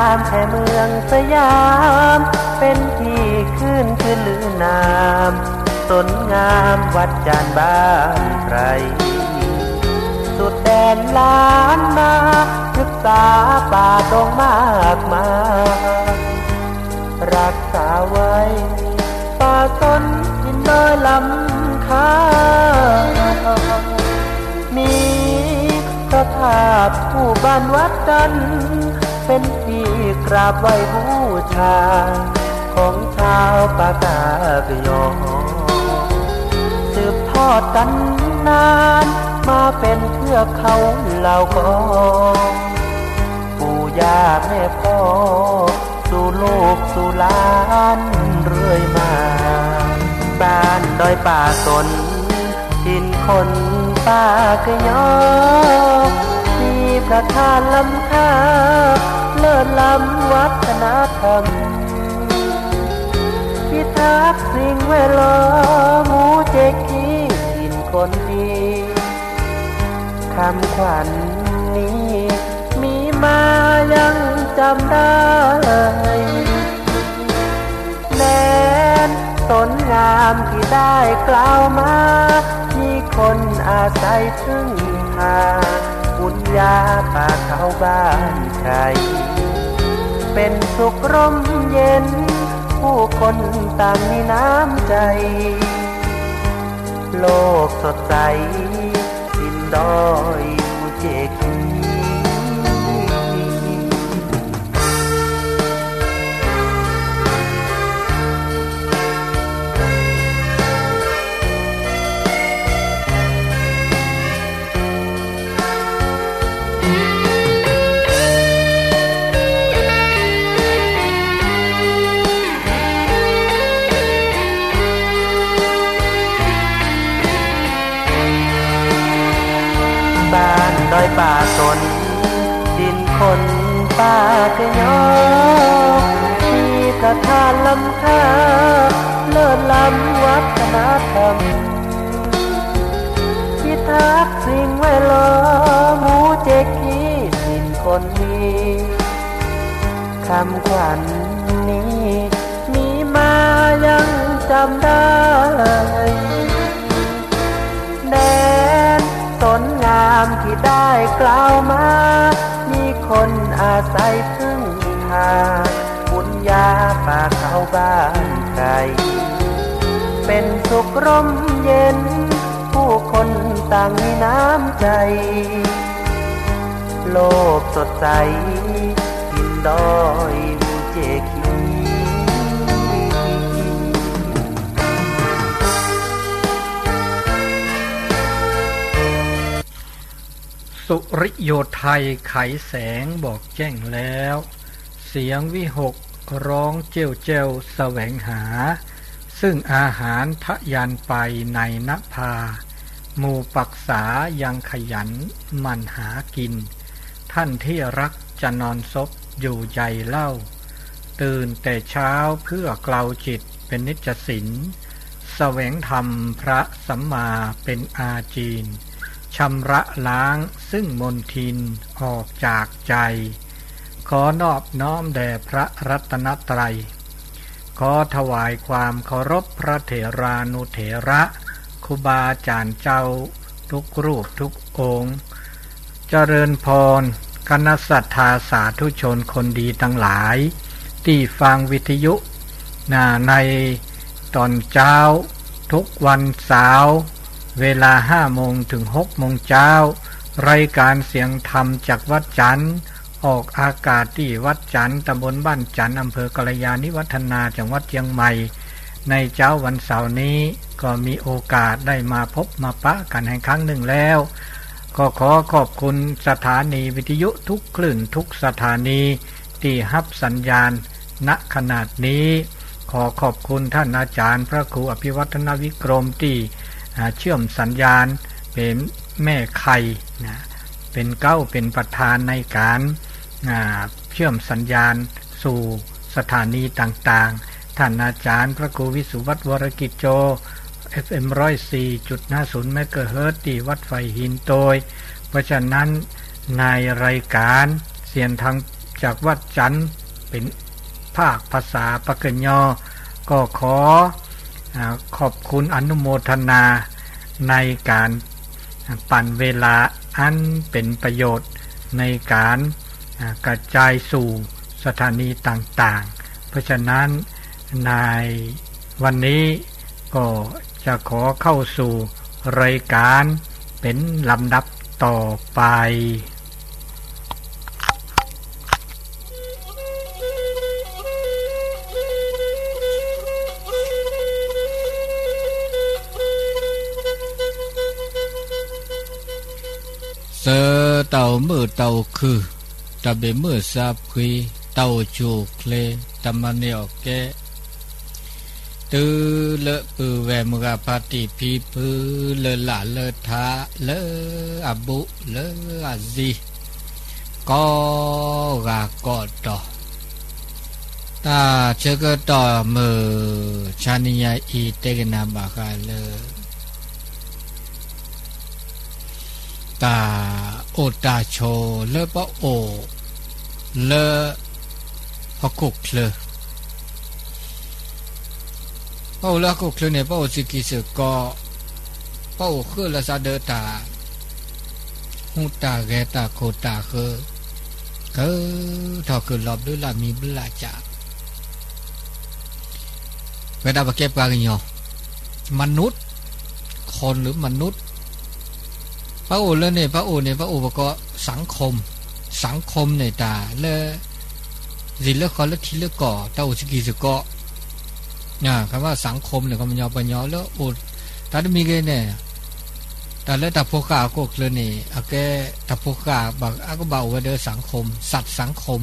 ามแค่เมืองสยามเป็นที่ขึ้นคือลือนามสนงามวัดจานบ้านใครสุดแดนล้านนาศึกษาป่าดงมากมายรักษาไว้ป่าต้นหินน้อยลำคามีพระธาตุผู้บ้านวัดจันเป็นที่กราบไหว้บูชาของชาวปากากยอสืบทอดกันนานมาเป็นเทือกเขาเหล่ากอปู่ย่าแม่พ่อสู่ลูกสู่หลานเรื่อยมาบ้านดอยป่าสนถิ่นคนปากยอมีพระธาตุล้ำค่าเลิศล้ำวัฒนธรรมพิทักษ์สิ่งแวดล้อมหมู่เจกีถิ่นคนดีคำขวัญนี้มีมายังจำได้แม้นต้นงามที่ได้กล่าวมามีคนอาศัยพึ่งพาบุญญาป่าเขาบ้านใครเป็นสุขร่มเย็นผู้คนต่างมีน้ำใจโลกสดใสดินดอยมูเจกีบ้านดอยป่าสนดินคนป่ากยอมีพระธาตุล้ำค่าเลิศล้ำวัฒนธรรมพิทักษ์สิ่งแวดล้อมหมู่เจกีถิ่นคนดีคำขวัญนี้มีมายังจำได้แดนต้นงามที่ได้กล่าวมามีคนอาศัยพึ่งพาบุญญาป่าเขาบ้านใครเป็นสุขร่มเย็นผู้คนต่างมีน้ำใจโลกสดใสดินดอยมูเจกีสุริโยไทยไขแสงบอกแจ้งแล้วเสียงวิหกร้องเจ้าเจ้าแสวงหาซึ่งอาหารทะยานไปในนภาหมู่ปักษายังขยันมันหากินท่านที่รักจะนอนซบอยู่ใหญ่เล่าตื่นแต่เช้าเพื่อเกลาจิตเป็นนิจศิลแสวงธรรมพระสัมมาเป็นอาจีนชำระล้างซึ่งมลทินออกจากใจขอนอบน้อมแด่พระรัตนตรัยขอถวายความเคารพพระเถรานุเถระครูบาอาจารย์เจ้าทุกรูปทุกองค์เจริญพรคณะศรัทธาสาธุชนคนดีทั้งหลายที่ฟังวิทยุในตอนเช้าทุกวันเสาร์เวลา 5 โมงถึง 6 โมงเช้ารายการเสียงธรรมจากวัดจันทร์ออกอากาศที่วัดจันทร์ตำบลบ้านจันทร์อำเภอกัลยาณิวัฒนาจังหวัดเชียงใหม่ในเช้าวันเสาร์นี้ก็มีโอกาสได้มาพบมาปะกันให้ครั้งหนึ่งแล้วก็ขอขอบคุณสถานีวิทยุทุกคลื่นทุกสถานีที่รับสัญญาณณขนาดนี้ขอขอบคุณท่านอาจารย์พระครูอภิวัฒนวิกรมที่เชื่อมสัญญาณเป็นแม่ไข่เป็นเป็นประธานในการเชื่อมสัญญาณสู่สถานีต่างๆท่านอาจารย์พระครูวิสุวัฒน์วรกิจโจ FM 104.50 เมกะเฮิรตซ์ที่วัดไฟหินโตยเพราะฉะนั้นในรายการเสียง จากวัดจันทร์เป็นภาคภาษาปากยอก็ขอขอบคุณอนุโมทนาในการปั่นเวลาอันเป็นประโยชน์ในการกระจายสู่สถานีต่างๆเพราะฉะนั้นในวันนี้ก็จะขอเข้าสู่รายการเป็นลำดับต่อไปเสือเต่ามือเต่าคือตะเบมือซาพุยเต่าจูเคลตะมันเนียวแกตือเลอะปือแวมกาปาติพีปือเลอละเลอทาเลออบุเลออาซีก็กากอดต่อตาเชกต่อมือชานิยาอีเตกนาบากาเลตาโอตาโชเลปะโอเลพะกุกเลปะโอละกุกเลเนี่ยปะโอสิกิสก็ปะโอคือละซาเดตาหูตาแกตาโคตาคือทอคือรอบด้วยละมีบลาจาเวลาไปเก็บกันยอมนุษย์คนหรือมนุษย์พระโอเลยเนี่ยพระโอประกอบสังคมในตาเลสิเลขอเลทีเลก่อตาอุสกิสก่อคำว่าสังคมเนี่ยก็มันยอปัญญาแล้วโอตาได้มีกันเนี่ยแต่แล้วตาโพกาก็เลยนี่อาแกตาโพกาบอกอาก็เบาไว้เด้อสังคมสัตว์สังคม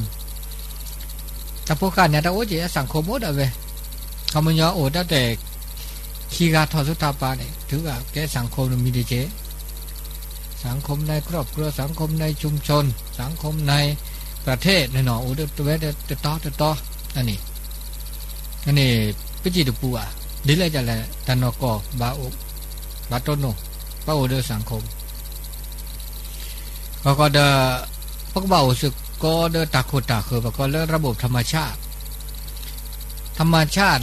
ตาโพกาเนี่ยตาโอเจสังคมหมดเอาไว้คำมันยอโอตั้งแต่ขีกาทอสุตาปาเนี่ยถือว่าแกสังคมมีดีเจสังคมในครอบครัวสังคมในชุมชนสังคมในประเทศในหนออุดตัวเวตต่ออันนี้พิจิตรปัวดิเลยจะแหละตันนกบาอุบาต้นโนป้าอุดสังคมก็เดพวกเบาสึกก็เดตาโคตาคือก็เรื่องระบบธรรมชาติ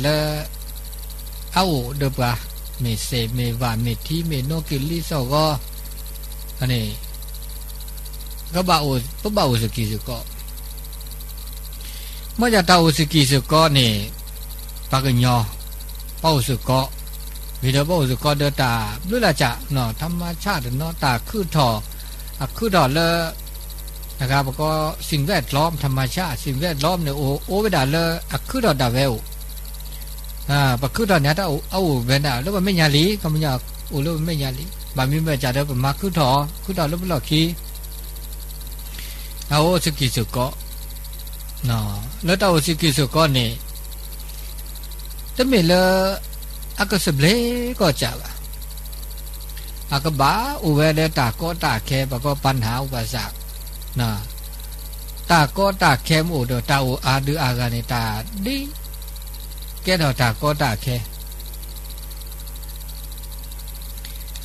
แล้วเอาเดปะเมเสเมวานเมทีเมโนกิลิโซก็อันนี้ก็บ่าวสกีสก็เมื่อจะเตาสกีสก็นี่ปากญอเป้าสก็วิธีเป้าสก็เดตาด้วยละจะเนาะธรรมชาติเนาะตาคือถอคือดอเลยนะครับก็สิ่งแวดล้อมธรรมชาติสิ่งแวดล้อมเนี่ยโอเวดาเลยคือดอดาเวลปะคือดอเนี่ยถ้าเอาเวนดาแล้วมันไม่ยาลีก็มันอยากแล้วมันไม่ยาลีบางมีเมื่อจะได้ประมาคือถอแล้วมันหลอกขี้เอาสกิสุก็เนาะแล้วเอาสกิสุก็นี่ถ้าไม่ละอากาศเบลก็จะอากาบ้าอุเวเดตาก็ตาแค่ปะก็ปัญหาอุปสรรคนะตาก็ตาแค่อุดตาอุอาดืออากาเนตาดิแกดอตาก็ตาแค่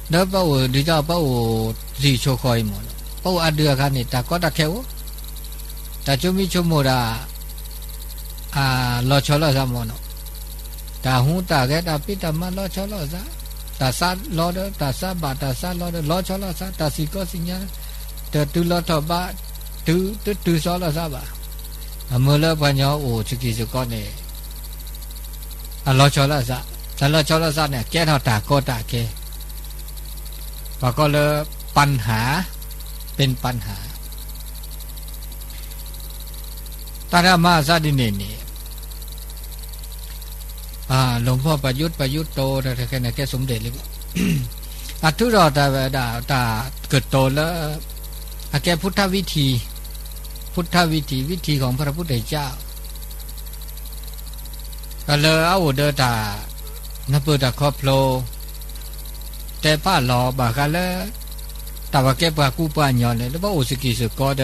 เด้อป้าดิจ้าป้าสีโชคอยหมดป้าอาเดือกันนี่ตาก็ตาแค่แต่จุมิชุมโมดารอชอลอซะหมดตาหูตาแกตาปิตามารอชอลอซะตาซารอเด้อตาซาบาตาซารอเด้อรอชอลอซะตาสิก็สิญาเตตุลอทบะตุซอลอซะบะอเมลปัญญาโอสกิสก็นี่รอชอลอซะแต่รอชอลอซะเนี่ยแกเฮาตาก็ตาแกว่าก็เลยปัญหาเป็นปัญหาตาดามาซาดิเนนี่หลวงพ่อประยุทธ์โตแต่แค่ไหนแค่สมเด็จเลยทุรอตาเกิดโตแล้วแกพุทธวิธีวิธีของพระพุทธเจ้าก็เลยเอาเดตานเปิดครอบโลแต่ป้าหลอบากกันแล้วแต่ว่าแกปากูปานยอนเลยแล้วว่าโอสกิสก็เด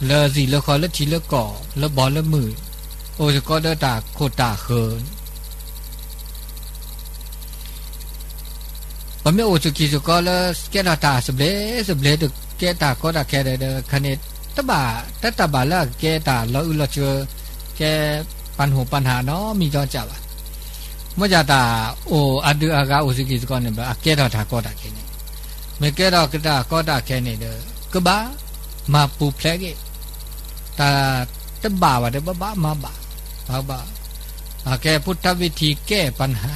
เลสิเลคอเลทีเลก่อเลบอลเลมือโอสก็เดตาโคตาเขินปะไม่โอสกิสก็เลแกตาสเบลตึกแกตาก็ตาแกเดคันเนตต บะตะบะละแกตาละอุละเจอแกปัญหาเนาะมีจอจับมจาตาโออะดูอากาโอสิกิสกอนเนี่ยบะแกดอทาก็ตาแกนี่เมแกดอกตาก็ตาแกนี่เด้อกะบะมาปูแพลกตาตะบะวะเด้บะมาบะบะแกพุทธวิธีแก้ปัญหา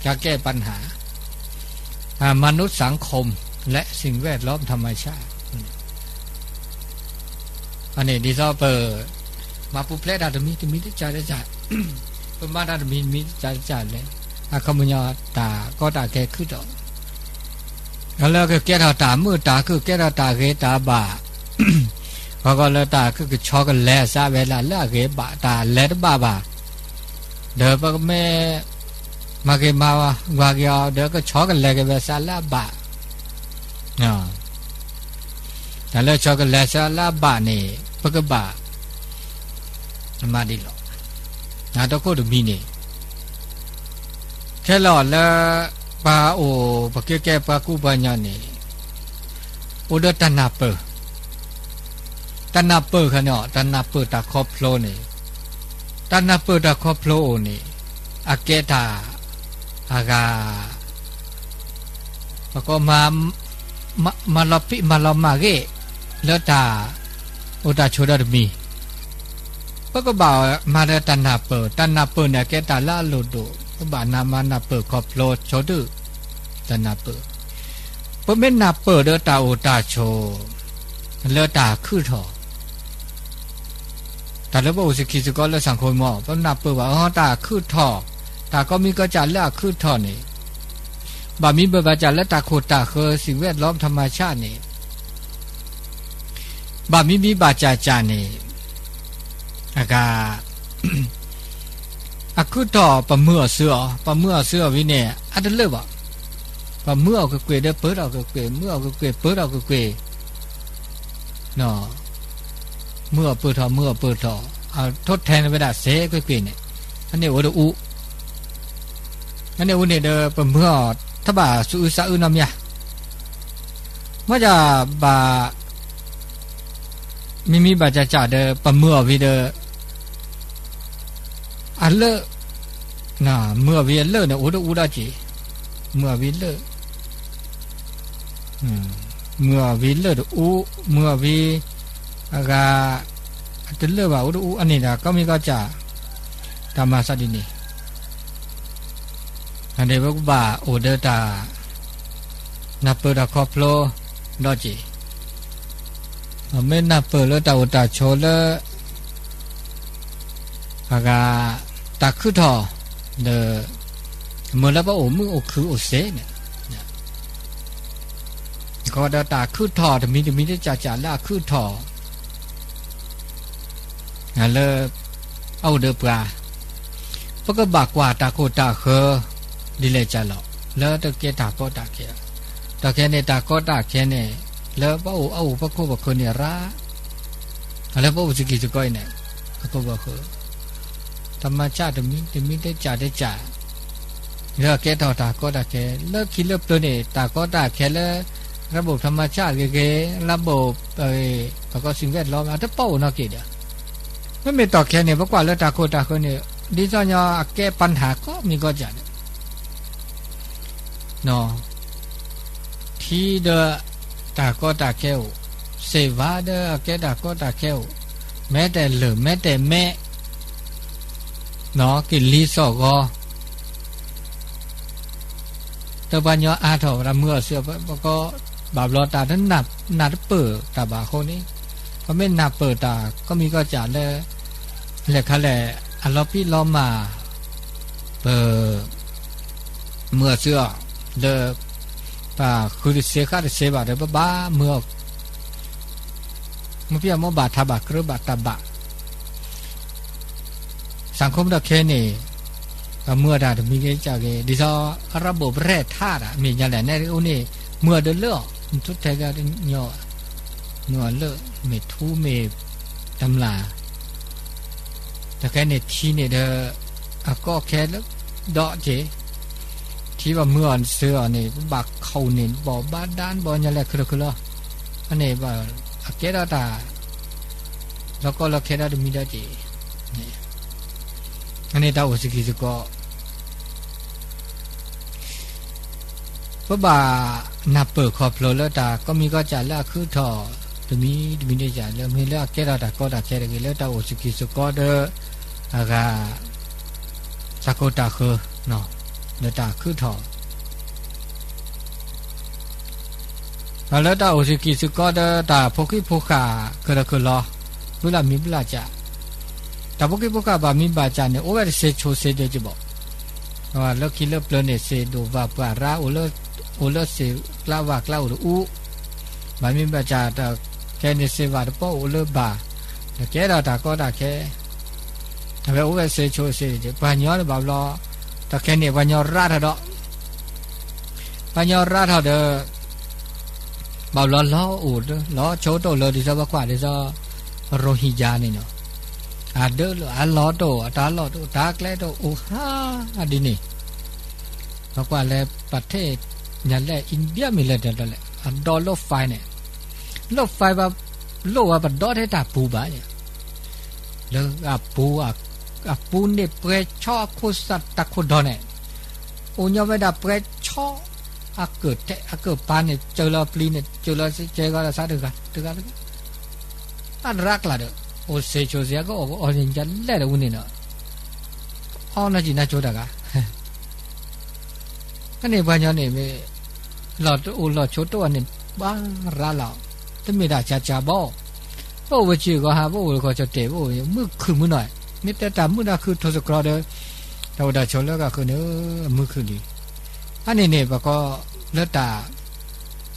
จะแก้ปัญหามนุษย์สังคมและสิ่งแวดล้อมธรรมชาติอันนี้ดิซอเปอร์มาปูเพลดาตมีได้จ่ายได้จ่ายเพิ่นมาดาตมีจ่ายเลยอะคำญาตาก็ตาแกคือดอกแล้วก็แกตามือตาคือแกตาเกตาบาก็แล้วตาคือชอกันแลซะเวลาละเกบะตาแลบาเด้อปะแม่มาเกมาวาเกยเด้อก็ชอกันแลกเวซาละบะแต่แล้วชอกันแลซาละบะนี่ปะกบะมาดิหรอนาตะโคดมีนี่แค่หลอดแล้วปาโอปะแกปากูปัญญานี่โอเดตันนาเปอค่ะเนาะตันนาเปอตะครอบโลนี่ตันนาเปอตะครอบโลนี่อาเกตาอากาแล้วก็มาลอปิมาลอมาเกแล้วตาโอตาโชดามีปะก็บ่าวมาได้ตันนาเปเนี่ยแกตาละโลโดก็บ่านามานาเปครอบโลโชดุตันนาเปปะเมนนาเปเดตาโอตาโชแล้วตาคือทอแต่แล้วบ่สิคิดก็แล้วสังคมมอปะนาเปว่าตาคือทอตาก็มีก็จะละคือทอนี่บามีเบาจะละตาโคตาคือสิ่งแวดล้อมธรรมชาตินี่บามีบาจานี่อากาอะคือทอปะเมื่อเสือวิเนี่ยอันเลิบอ่ะปะเมื่อก็เกวเด้อเปิดเอาก็เกวเมื่อก็เกวเปิดเอาก็เกวเนาะเมื่อเปิดทอเอาทดแทนไปได้เสก็เกวเนี่ยอันนี้โอดอุอันนี้วันนี้เด้อปะเมื่อถ้าบ่าสุสะอึนำยะว่าจะบ่ามีบาจะเด้อปะเมื่อวิเด้ออันเลน่ะเมื่อวิเลเนี่ยโอดอุดาจิเมื่อวิเลเมื่อวิเลอุเมื่อวิอากาอันเลว่าโอดอุอันนี้น่ะก็มีก็จะธรรมะสัตดินีอันเดบกบาโอเดตานับเปิดคอพโลดอจิเมื่อนับเปิดแล้วตาโอตาโชเลอากาตาคือทอเดเมื่อแล้วว่าโอมือโอคือโอเสเนี่ยก็เดตาคือทอแต่มีได้จ่าละคือทองั้นเลยเอาเดปลาพวกก็บากกว่าตาโคตาเคอดิเลจาหรอกแล้วตะเกียตาก็ตาเกียตะเกียเนี่ยตาก็ตาเกียเนี่ยแล้วป้าอูเอาป้าโคบคนเนี่ยร้าแล้วป้าอูสกิสก้อยเนี่ยป้าโคบคนธรรมชาติมีได้จ่าแล้วแกต่อตาก็ตาเกียแล้วคิดเลิกตัวเนี่ยตาก็ตาเกียแล้วระบบธรรมชาติเกระบบแล้วก็สิ่งแวดล้อมถ้าป้าอูน่าเกลียดไม่มีต่อเกียเนี่ยป้ากว่าแล้วตาโคเนี่ยดิฉันยาแก้ปัญหาก็มีก็จัดเนาะที่เดตาก็ตาแก้วเสวาเดแกตาก็ตาแก้วแม้แต่เหลือแม้แต่แม่เนาะกินลีสอก็ตะบัญญาอาถอระเมื่อเสือก็บาปรอตาท่านนับเปิดตาบาคนนี้เพราะไม่นับเปิดตาก็มีก็จัดเลยแหละค่ะแหละอันเราพี่ล้อมมาเมื่อเสื้อเด้อป่าคือเสียค่าเสียบาทเด้อบ้าเมื่อพี่มอบาทบาครือบาตบะสังคมดอกแค่นี้เมื่อได้มีเงินจากดิซอระบบแร่ธาตุมีอย่างไรในเรื่องนี้เมื่อเดือดเลือดทุกแท้ก็ย่อเมื่อเลือดไม่ทู่ไม่ตำลาแต่แค่ในที่นี่เด้อก็แค่แล้วดอกเจที่ว่าเมื่อเสือนี่บักเขานี่บ่บ้านด้านบ่อย่างไรคืออันนี้ว่าเกดตา แล้วก็เราแค่ได้มีได้จีอันนี้ตาอุสกิสก็บ่านับเปิดขอบโลแล้วตาก็มีก็จะละคือทอตมีได้จะแล้วมีแล้วแค่ตาก็ตาแค่ได้แล้วตาอุสกิสก็เด้ออากาสักก็ตาคือเนาะแล้วตาคือทอแล้วตาอุสกิสก็เด้อตาพวกที่พวกขาก็ละคือรอเวลามีเวลาจะแต่พวกที่พวกขาบามีบาจาเนี่ยโอ้ยเสโชเสเดจิบอกว่าแล้วคิดเลิกเพลินเนี่ยเสดูว่าปลาร้าโอเลเสกล้าวากล้าอูบามีบาจาแต่แค่เนี่ยเสว่าแต่ป้อโอเลบาแต่แค่เราตาก็ตาแค่แต่โอ้ยเสโชเสเดจิปัญญาเนี่ยบ่าวรอแต่แค่เนี่ยปัญญาราดเถอะปัญญาราดเถอะเด้อบ่าวรอล้ออูดล้อโชว์โตเลยดิซะว่ากว่าดิซะโรฮิงญาเนี่ยเนาะเด้ออัลลอฮ์โตตาลอโตตาแกลโตโอ้ฮาอดีนี่บอกว่าแล้วประเทศยันแลอินเดียมีแล้วเด้อแหละดอลลาร์ไฟเนี่ยลบไฟว่าโลว่าบัดดอให้ตาปูบาเนี่ยแล้วปูเนี่ยเปรชอคุสัตตะคุดอเนี่ยโอ้ยไม่ได้เปรชอเกิดปานเนี่ยเจอเราปลีเนี่ยเจอเราเจอกันซะเด้ออันรักละเด้อโอ้เซโชเสียก็โอ้ยจะเล่นอุ่นนี่เนาะอ๋อน่าจีน่าโจดากะอันนี้ปัญญาเนี่ยไม่หลอดโชดตัวนี่บ้าราเราจะไม่ได้จ่าบ่โอ้วิจิก็หาบ่ก็จะเตะบ่มือคือมือหน่อยมิแต่ตามือน่ะคือทศกรเด้อแต่ว่าชนแล้วก็คือเนื้อมือคือดีอันนี้เนี่ยก็เลือดตา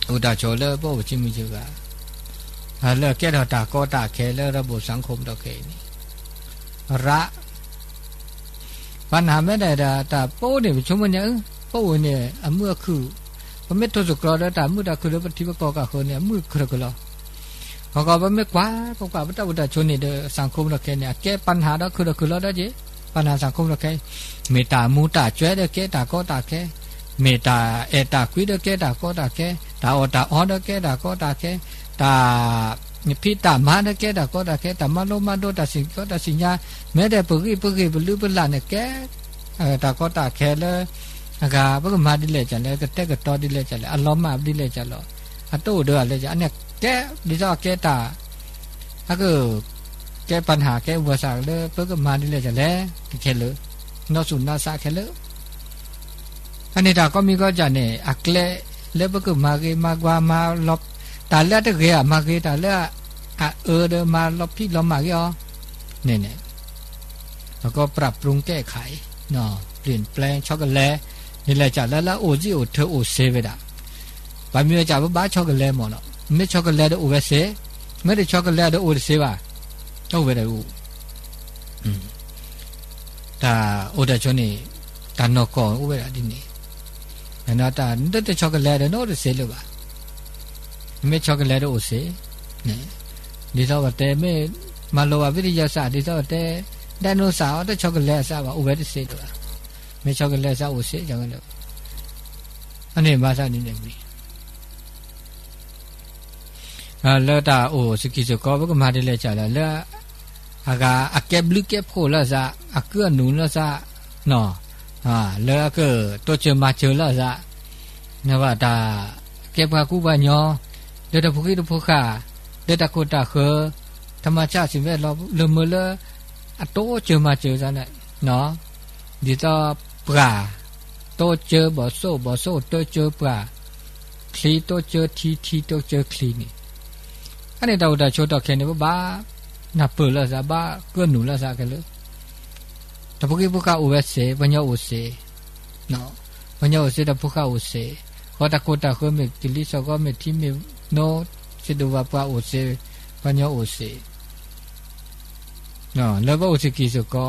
อุดาโชแล้วบ่วิจิมีจือกะแล้วแกเราตาก็ตาแค่แล้วระบบสังคมตะแค่นี้ระปัญหาไม่ได้แต่โป้เนี่ยชมมันเนี่ยโป้เนี่ยเมื่อคือพอไม่ทศกรแล้วแต่เมื่อตาคือแล้วปฏิบัติก็คือเนี่ยมือคือก็แล้วเขาก็ไม่กว่าก็กว่าพระเจ้าอุดาชนเนี่ยสังคมตะแค่เนี่ยแก้ปัญหาแล้วคือแล้วได้จีปัญหาสังคมตะแค่เมตตามูตาช่วยได้แก้ตาก็ตาแค่เมตตาตาคุยได้แก้ตาก็ตาแค่ตาอ๋อได้แก้ตาก็ตาแค่ตาพิตามาได้แก่ตาก็ตาแก่ตามาโลมาโดตาสิงก็ตาสิญญาแม้แต่ปึกบลือบลาเนี่ยแก่ตาก็ตาแค่เลยกะปึกมาดิเลยจันเลยก็เตก็ตอดิเลยจันเลยอัลลอฮ์มาดิเลยจันลออะโตเด้อเลยจันอันเนี่ยแก่ดิซอแก่ตาก็แก้ปัญหาแก้อุปสรรคเลยปึกมาดิเลยจันเลยแค่เลยนอสุนนาซาแค่เลยอันนี้ตาก็มีก็จันเนี่ยอักเลแล้วปึกมาเกมากว่ามาลบตาเลือดตะเกียมาเกตาเลือดเดินมาลบพี่ลบมากี่อ๋อเนี่ยแล้วก็ปรับปรุงแก้ไขเนาะเปลี่ยนแปลงช็อกโกแลตนี่แหละจ้ะแล้วโอ้จีโอเธอโอเซเวดาบางมีจ้ะบ้าช็อกโกแลตหมดเนาะไม่ช็อกโกแลตโอเวเซไม่ได้ช็อกโกแลตโอเซว่ะโอเวดาอูตาโอดาชนี่ตานอกอโอเวดาดินี่แล้วตาเด็ดช็อกโกแลตโนเซเลยว่ะไม่ช็อกโกแลตโอเซเนี่ยดิซอว่าแต่ไม่มาโลว่าวิทยาศาสตร์ดิซอว่าแต่ไดโนเสาร์แต่ช็อกโกแลตซะว่าโอเวอร์เซตัวไม่ช็อกโกแลตซะโอเซจังเลยอันนี้มาซะนี่เนี่ยมีแล้วตาโอสกิสก็บ่ก็มาได้เลยจ้ะแล้วอากะบลึกเก็บโคละซะอเกือหนูละซะเนาะแล้วก็ตัวเจอมาเจอละซะนะว่าตาเก็บกะกูบะญอเดตะพุกิตะพุขาเดตะโคตะเคธรรมชาติสิ่งแวดล้อมเลมเลอะโตเจอมาเจอซะเนี่ยเนาะดิตอปราโตเจอบ่โซโตเจอปราคลีโตเจอทีโตเจอคลีนี่อันนี้ดาวดาโชตะแค่นี้บ่บาน่ะเปิดละซะบาเกื้อหนุนละซะกันเลยตะพุกิพุขาอุเวเสปัญญาอุเสเนาะปัญญาอุเสตะพุขาอุเสก็ตะโกตะเคเมกิลิสก็เมทิเมโนสิดูว่าปะโอเซปัญญาโอเซเนาะแล้วบ่โอเซกิสก็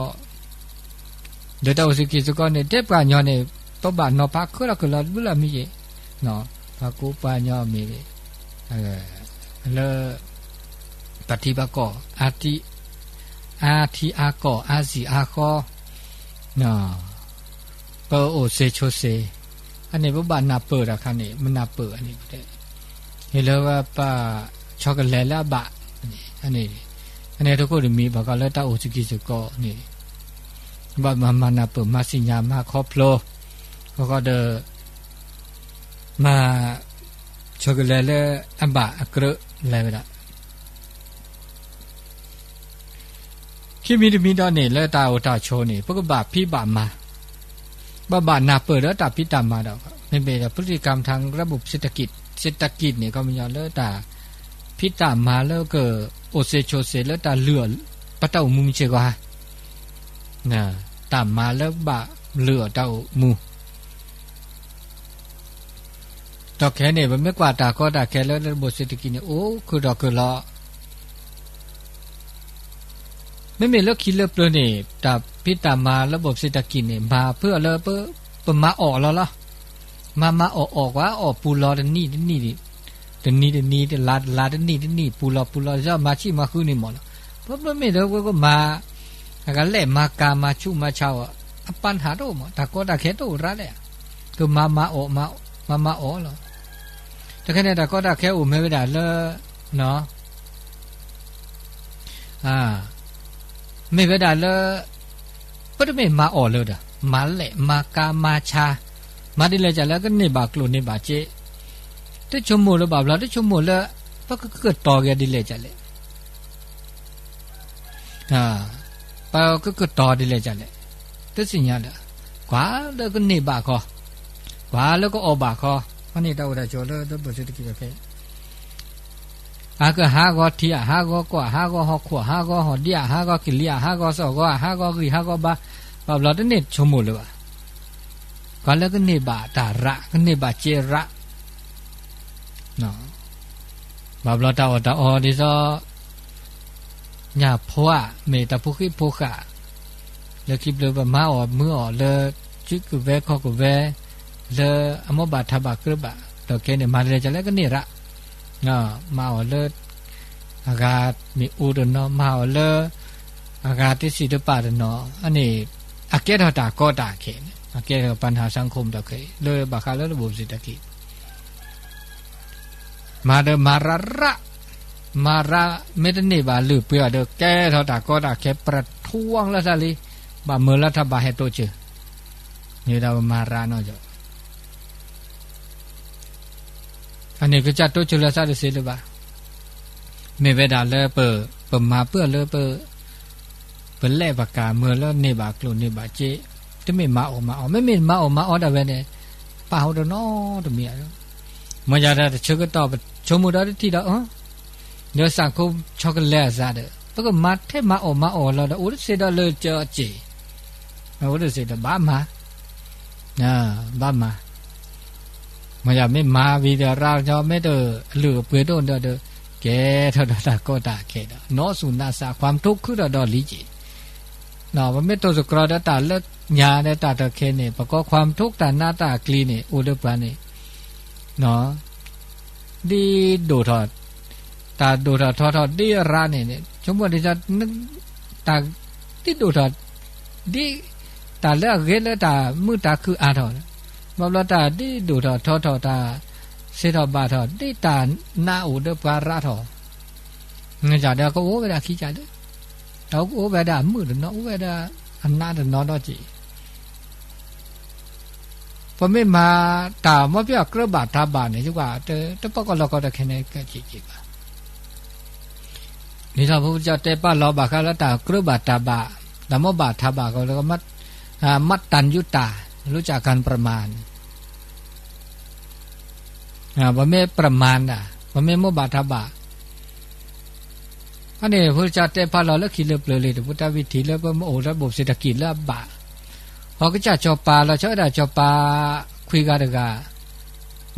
เดตาโอเซกิสก็เนี่ยเด็บปัญญาเนี่ยตบะเนาะปะคือละคือละบุละมีเยเนาะปะกูปัญญามีแล้วปฏิบัติก็อาทิอาก็อาสิอาคอเนาะปะโอเซโชเซอันนี้บ่บานาเปิดอะคันนี้มันนาเปิดอันนี้บ่ได้เห็นแล้วว่าป้าช็อกโกแลตละบะอันนี้ นนี้ทุกคนมีบอกกันแล้วตาโอสกิสก็นี่บ่มานาเปิดมาสิญญามาครอบโลก็เดมาชกเลยเลยอันบะอักระอะไรไปละคิดมีดอนนี่แล้วตาโอตาโชนี่พวกบาปพี่บาปมาบานาเปิดแล้วตาพี่ตามมาดอกไม่เป็นพฤติกรรมทางระบบเศรษฐกิจเนี่ยก็มีอย่างแล้วตาพี่ตามมาแล้วก็โอเซโชเซแล้วตาเลือปะเต้ามุมเชกว่าน่ะตามมาแล้วบะเลือเต้ามูดอกแค่เนี่ยมันไม่กว่าตาก็ตาแค่แล้วระบบเศรษฐกิจเนี่ยโอ้คือดอกคือล้อไม่มีแล้วคิดเลิกเลยเนี่ยแต่พี่ตามมาระบบเศรษฐกิจเนี่ยมาเพื่อเลิกเพื่อมาออกแล้วล่ะมาออกว่าออกปูรอเดนี่เดลาเดนี่ปูรอจะมาชิมาคือนี่หมดเพราะไม่แล้วก็มากันแหละมากามาชูมาเช่าปัญหาโตหมดแต่ก็ตาแค่โตรัดเลยคือมาออกเหรอแต่แค่นี้แต่ก็ตาแค่อุ้มไม่ได้เลยเนาะไม่ได้เลยก็ไม่มาออกเลยเด้อมาแหละมากามาชามาดิเลยจะแล้วก็นี่บากลุ่นนี่บาเจที่ชมหมดแล้วบาปแล้วที่ชมหมดแล้วก็เกิดต่อกันดิเลยจะเลยไปก็เกิดต่อดิเลยจะเลยที่สิ่งนี้แหละกว่าแล้วก็นี่บากคอกว่าแล้วก็ออกบากคอวันนี้เราได้โจทย์แล้วต้องบริสุทธิ์กี่แบบก็หาก็ที่หาก็กว่าหาก็หอกขวหาก็หอดเดียหาก็กิเลียหาก็สอก็หาก็กีหาก็บาเราได้เนี่ยชมหมดเลยว่ะก่อนแล้วก็เนี่ยบาตาระก็เนี่ยบาเจระเนาะเราตาอดิซอเนี่ยพัวเมตาพุกิพุกะแล้วคลิปเลยว่ามาออกมือออกเลยจิกเวข้อกุเวเลยอมบาทบากระบะเราแค่เนี่ยมาเลยจะแล้วก็เนี่ยระเนาะมาออกเลยอากาศมีอุดเนาะมาออกเลยอากาศที่สีดป่าเนาะอันนี้อาเกตเราตาก็ตาเข็นอาเกตปัญหาสังคมตะเคยเลยบาคาเลยระบบเศรษฐกิจมาเดมาระไม่ได้นี่บาลือเปื่อเดแก้เราตาก็ตาแค่ประท้วงแล้วซะลิบาเมื่อรัฐบาลให้โตเจอนี่เรามาระเนาะจ้ะอันนี้ก็จัดโตเจอแล้วซะดิสิเลยบาไม่เวดาเลยเปิดมาเปื่อเลยเปิดแลบากาเมื่อแล้วนี่บากลุ่นนี่บาเจจะไม่มาออกไม่มาออกแต่เว้นเนี่ยป่าวเดนาะตะเมียมันจะได้เชื่อก็ตอบชมมุดที่ดอกเดี๋ยวสังคมช็อกโกแลตซะเด้อแล้วก็มาเทมาออกแล้วโอ้เสดเลยเจอจีโอ้เสดบ้ามามันจะไม่มาวิเดราจะไม่เด้อเหลือเปลือยโดนเด้อแกเท่าตาก็ตาแกเด้อเนาะสุนัสาความทุกข์คือดอลิจิเนาะมันไม่ตัวสกรอดตาเลิกญาได้ตาตะเคเนี่ยประกอบความทุกข์ตาหน้าตากลีเนี่ยอุดปรานี่เนาะดีดูถอดตาดูถอดดีร้านเนี่ยสมมติที่จะนึกตาที่ดูถอดดีตาเลือกเห็นแล้วตามือตาคืออาถอดบอกว่าตาดีดูถอดตาเสถอดบาถอดดีตาหน้าอุดปราราถอดเงี้ยจ่าเดี๋ยวก็โอ้เวลาขี้จ่าเด้อเราโอ้เวลามือเนาะโอ้เวลาอันหน้าเนาะดอจีพอไม่มาตามาเปียกระบาดทาบานเนี่ยจังว่าแต่ปกเราก็ได้แค่นี้ก็จีบนี่ถ้าพระพุทธเจ้าเตป้าเราบาคาแล้วตากระบาดทาบาตามบาททาบาก็แล้วก็มัดตันยุตารู้จักการประมาณว่าไม่ประมาณว่าไม่มบาททาบาอันนี้พระพุทธเจ้าเตป้าเราแล้วคิดเลือกเลยแต่พุทธวิถีแล้วก็โอ้ระบบเศรษฐกิจแล้วบาพอก็จะจบปาเราเชื่อได้จบปาคุยกันดีกว่า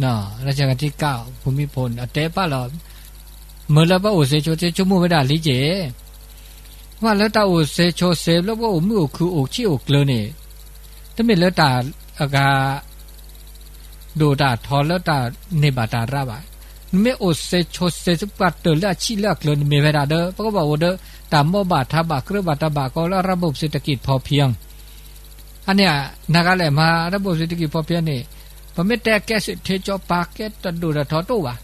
เนาะรัชกาลที่9ภูมิพลเตป้าเราเมื่อแล้วว่าโอเซโชเซชั่วโมงไม่ได้ลิเจว่าแล้วตาโอเซโชเซแล้วว่าโอมือคือโอชิโอกเลยนี่ถ้าไม่แล้วตาอากาดูตาทอแล้วตาเนบาตาราบะไม่โอเซโชเซสุกัดเตอแล้วชิเลือกเลยไม่เวลาเด้อเพราะก็บอกว่าเด้อตามบ่บาททาบะเครือบาททาบะก็แล้วระบบเศรษฐกิจพอเพียงอันเนี้ยนักอะไรมาระบบเศรษฐกิจพอเพียงนี่พอไม่แต่แกสิเทจอปากแกตัดดูดทอตัววะ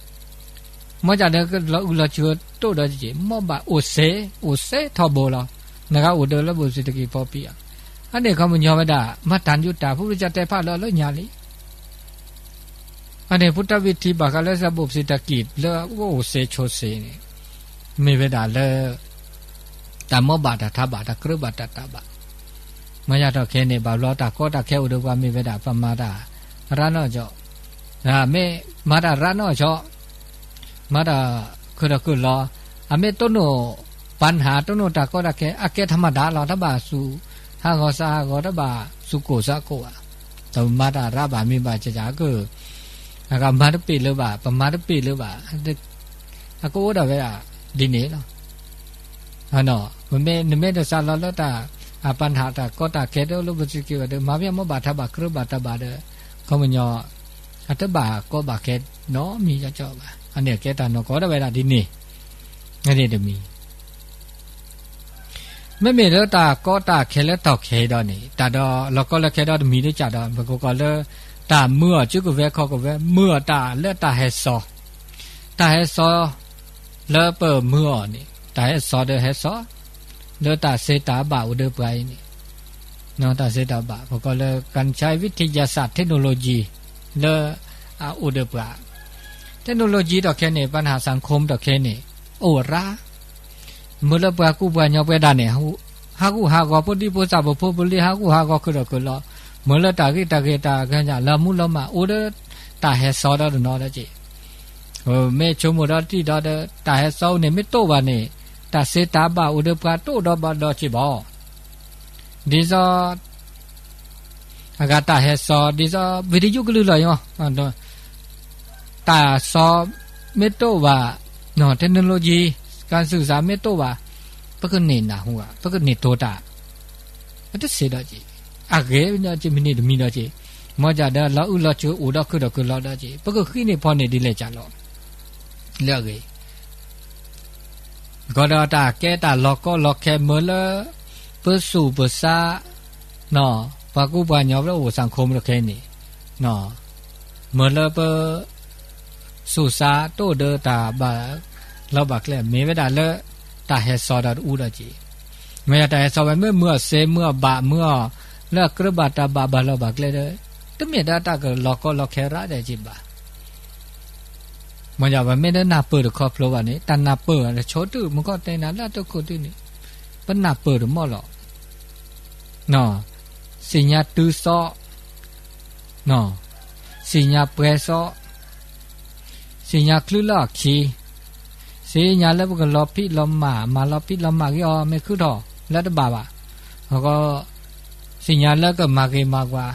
မောကြတဲ့လောဥလချွတ်တို့တော့ကြည့်မောပါအိုဆေထောဘောလာနဂါဥဒလဘုစစ်တကီပေါ်ပြအဲ့ဒီကမညောမတာမတန်ညတာဘုရကြတဲ့ဖလောလညာလီအဲ့ဒီพุทธวิธีဘာကလည်းစဘုစစ်တကီလောအိုဆေချိုဆေနေမေဝဒါလေတမောဘာတာထဘာတာကရဘတာတဘာမရတော့ခဲနေဘာလောတာကောတာခဲဥဒကမေဝဒါပမာတာရနောကြောဒါမေမာတာရနောကြောမာတာခုရကုလောအမေတုနိုปัญหาတုနိုတာကောတာခဲအကဲธรรมดาလောတဘာစုဟာဂောစာဂောတဘာစုကိုစကိုอ่ะတမာတာရဘာမိပါကြကြကုအကမာတပိလောပါပမာတပိလောပါအကိုတော့ပဲဒီနေလောဟာနော်မမေနမေတဆာလောလတာအปัญหาတာကောတာခဲတော့လို့ပစိကိဝတ်မာပြမောဘာထဘာကရဘတာဘာတဲ့ကောမညောအတဘာကောဘာခဲနော်မိကြကြောပါအနေကဲတာနော်ကောတော့ပဲလားဒီနေ့အဲ့ဒီတမီမမေတော့တာကောတာခဲလဲတော့ခဲတော့နေတာတော့လောကောလက်ခဲတော့မီလေးကြတော့ဘကောကလဲတာมื่อจุกเวခောကเวมื่อတာလက်တာဟဲဆောတာဟဲဆောလဲเปิมื่อนี่တာဟဲဆောတဲ့ဟဲဆောလဲတာစေတာဘာဥဒပိုင်းนี่နော်တာစေတာဘာဘကောလဲကန်ချိုင်วิทยาศาสตร์เทคโนโลยีလဲဥဒပเทคโนโลยีတော့ခဲနေปัญหาสังคมတော့ခဲနေโอราမလပကူပညောပဲတာနေဟာကူဟာကောပုတိပုစဘဖို့ပုလိဟာကူဟာကောခရကလောမလတာကိတကေတာခန်းကြလာမှုလမအိုဒတာဟဲစောတော့နော်တဲ့ကြည့်ဟိုမဲချုံမတော်တိတော့တာဟဲစောနေမတော့ပါနေတာစေတာပါဥဒပကတော့တော့ပါတော့ကြည့်ပါဒီစောအကတာဟဲစောဒီစောဗီဒီယိုကလူလာရောတော့တာစောမတော့ပါနော်เทคโนโลยีการสื่อสารไม่တော့ပါပကနေနာဟိုကပကနေတော့တာအဲ့ဒါစေတော့ကြည့်အကဲညချမီနေဒမီတော့ကြည့်မောကြတဲ့လောက်ဥလောက်ချိုဥတော့ခုတော့ခုလောက်တော့ကြည့်ပကခိနေဖောနေဒီလဲကြတော့လက်ကြီးဂေါဒတာကဲတာလောကောလောခဲမလပစုပစာနော်ဘကုပညောဘလို့สังคมလို့ခဲနေနော်မလပစုစာတို့ဒတာဘာလောက်ပါကလဲမေဝဒါလဲတာဟဲဆောဒဥတော့ကြည့်မေတာဟဲဆောပဲเมื่อเซเมื่อบะเมื่อแล้วกระบาตาบาบาลบักเลยตะเมดาตะกลอกก็ลอกแคระได้จิบามันอย่าว่าไม่ได้นาเปิดครอบครัวนี่ตันนาเปิดโชตุมันก็แต่นั้นละตะคนที่นี่ปนนาเปิดหมอหรอเนาะสิญญาตื้อซ้อเนาะสิญญาเปรซ้อสิญญาคลือลอกขี้สิญญาแล้วก็ลอพิลอมมาลอพิลอมมาก็ไม่คือดอกแล้วตะบาบาแล้วก็สิญญาแล้วก็มาเกมากว่า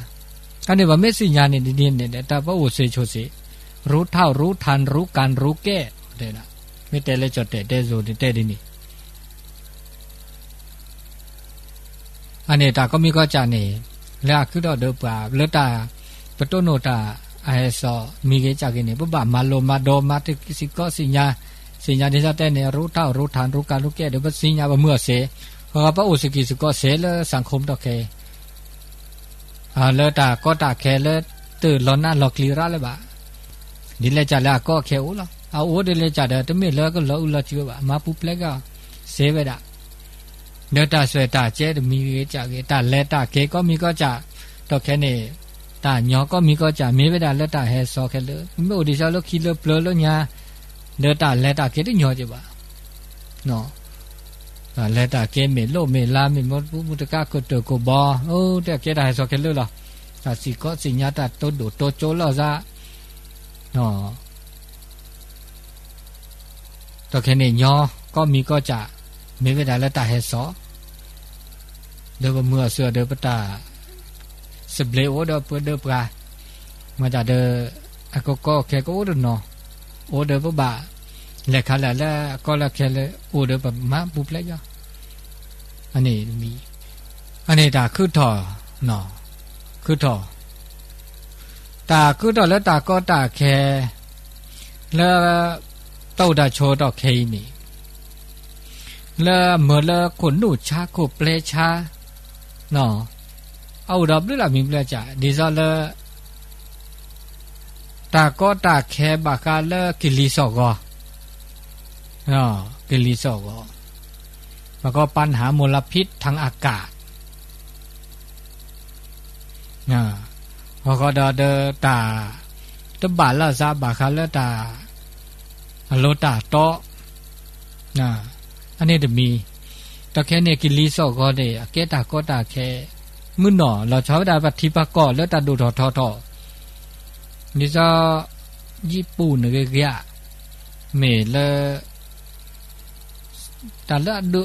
อันนี้ว่าไม่สิญญาเนี่ยดีๆเนี่ยแต่ว่าโอเซโชเซรู้เท่ารู้ทันรู้การรู้แก้เด้อนะไม่แต่เลยจดแต่โซแต่ดินี่อันนี้ตาก็มีก็จะนี่แล้วคือดอกเด้อป่าเลตาปะโตโนตาไอซอมีเกจากนี่ปุ๊บมาโลมาโดมาติสิก็สิญญาที่จะแต่เนี่ยรู้เท่ารู้ทันรู้การรู้แก้เดี๋ยวสิญญาว่าเมื่อเสเพราะว่าพระโอสกิสก็เสแล้วสังคมดอกแคเลตาก็ตาแคเลตื่นร้อนหน้าหลอกลีระเลยบ่ดิเลจ่าละก็แคโอละเอาโอดิเลจ่าเดตมิเลก็ลออุลจิบ่มาปุ๊บเลก็เสเวดาเนตาสวยตาเจดมีจ่าเกตาเลตาเกก็มีก็จ่าดอกแคนี่ตาญอก็มีก็จ่ามีเวดาเลตาแฮซอแคเลไม่โอดิซาลคิเลเปลลญาเนตาเลตาเกติญอจิบ่เนาะเลตาเกเมโลเมลาเมมมุตกะก็ตโกบอโอ้แต่เกได้ซอแคเลล่ะตาสิก็สิญญาตาโตโดโตโจลอซาเนาะตอแคนี่ญอก็มีก็จะมีเวดาเลตาแฮซอเดบเมื่อเสือเดปตาสเบลโอเดปเดปรามาจากเดอะก็แคก็โอเดเนาะโอเดปบะเลขาละก็ละแคเลโอเดปมาปุ๊บเลยจ้ะอันนี้มีอันนี้ตาคือถอเนาะคือถอตาคือถอแล้วตาก็ตาแคแล้วเต้าดาโชดอกเคนี่แล้วเมื่อละคนหนูชาkoเปลชาเนาะเอาดับด้วยล่ะมีเปลจ้ะดิซอละตาก็ตาแคบากาละกิลิซอกอ กิริโซก็แล้วก็ปัญหามลพิษทางอากาศแล้วก็เดตาตบาลละซาบาคาละตาโลตาโตอันนี้จะมีตะแค่เนี่ยกิริโซก็ได้เกตาก็ตาแค่มื้อหนอเราชอบได้ปฏิปกรแล้วตาดูทอนี่จะญี่ปุ่นเกะเมลตาละดู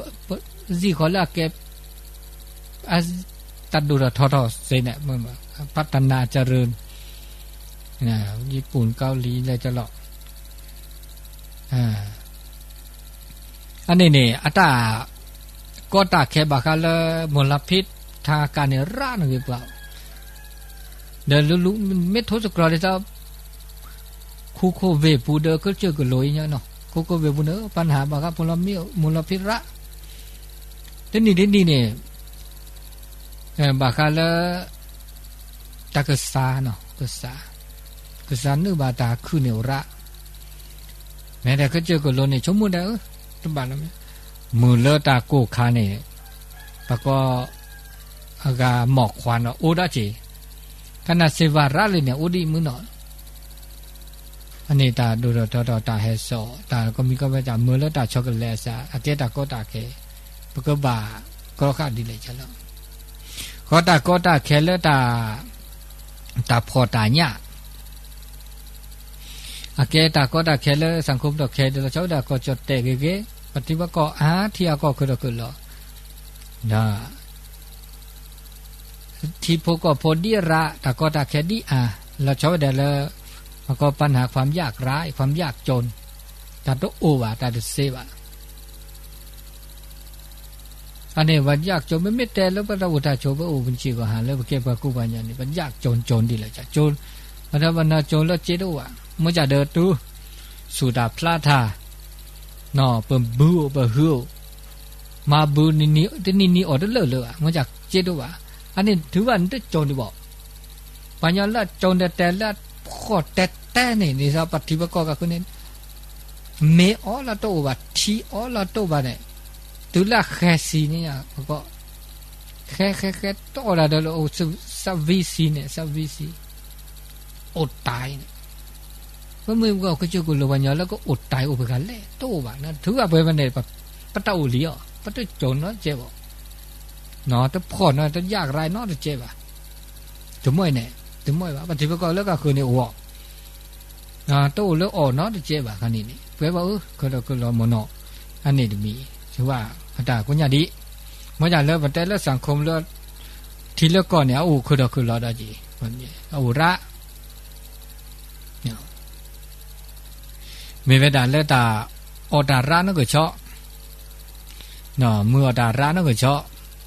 สิขอละเก็บตัดดูทอเสเนี่ยมันพัฒนาเจริญนะญี่ปุ่นเกาหลีเลยจะหลอกอันนี้นี่อัตตาก็ตาแค่บาคาละมลพิษทางการเนี่ยร่านหรือเปล่าเดี๋ยวรู้เม็ดโทสกรอเลยจะคูโคเวปูเดอก็เจอกันลอยเนี่ยเนาะคูโคเวปูเดอปัญหาบาคามลพิษระทีนี้เนี่ยบาคาละตากษาเนาะกษานึกบาตาคือเนี่ยระแม้แต่ก็เจอกันลอยเนี่ยชมมุดเด้อตุบาละมือเลตาโกคาเนี่ยปะก็อากาหมอกควันโอดาจีขณะเสวาระเลยเนี่ยโอดีมือหนออันนี้ตาดูตาเฮโซตาก็มีก็ว่าจะมือเลตาช็อกโกแลตซาอาเกตาก็ตาเคปะก็บาก็ขาดีเลยจ้ะแล้วก็ตาเคเลตาพอตาญะอาเกตาก็ตาเคเลสังคมดอกเคเดลเจ้าดาก็จดเตเกปฏิบัติก็ที่ก็คือลอนะที่พวกก็พอดีระตะก็ตะแค่ดีเราชอบแต่ละมันก็ปัญหาความยากร้ายความยากจนตัดโอวาตัดเสวะอันนี้ว่ายากจนไม่แต่แล้วพระอุทาโชพระอุบัญชีก็หาแล้วเก็บกับกูปัญญานี่มันยากจนดีเลยจ้ะจนมันถ้าวันน่ะจนแล้วเจดว่ะมันจะเดินตู้สุดาพลาธาเนาะเปิ่มบูเปิ่ฮือมาบูนี่ออเดอร์เลยมันจะเจดว่ะอันนี้ถือว่าอันโจรดีบอกปัญญาละโจรแต่ละพอแต่นี่ซะปฏิบัติก็คือนี่เมออละโตว่าทีออละโตว่าเนี่ยตุละแค่ซีนี่ก็แค่โตละเดโอซับวีซีเนี่ยซับวีซีอดตายเนี่ยเพราะมึงก็เจอกูละปัญญาแล้วก็อดตายอุปการเลยโตว่านะถือว่าเป็นวันเนี่ยปะตาอุลีอ่ะปะตาโจรเนาะเจ็บเนาะแต่พอเนาะแต่ยากไรเนาะเจ็บจะม่วยเนี่ยจะม่วยว่าปฏิบัติก็แล้วก็คือเนี่ยออกโตแล้วออกเนาะเจ็บคันนี้นี่เพื่อว่าก็รอมเนาะอันนี้มีชื่อว่าอัตตากุญญาดิมันจะเลิกแต่ละสังคมเลิกที่เลิกก่อนเนี่ยคือรอได้จีคนนี้ระเนี่ยมีเวลาเลิกตาอดาระนั่นก็ชอบเนาะเมื่อดาระนั่นก็ชอบ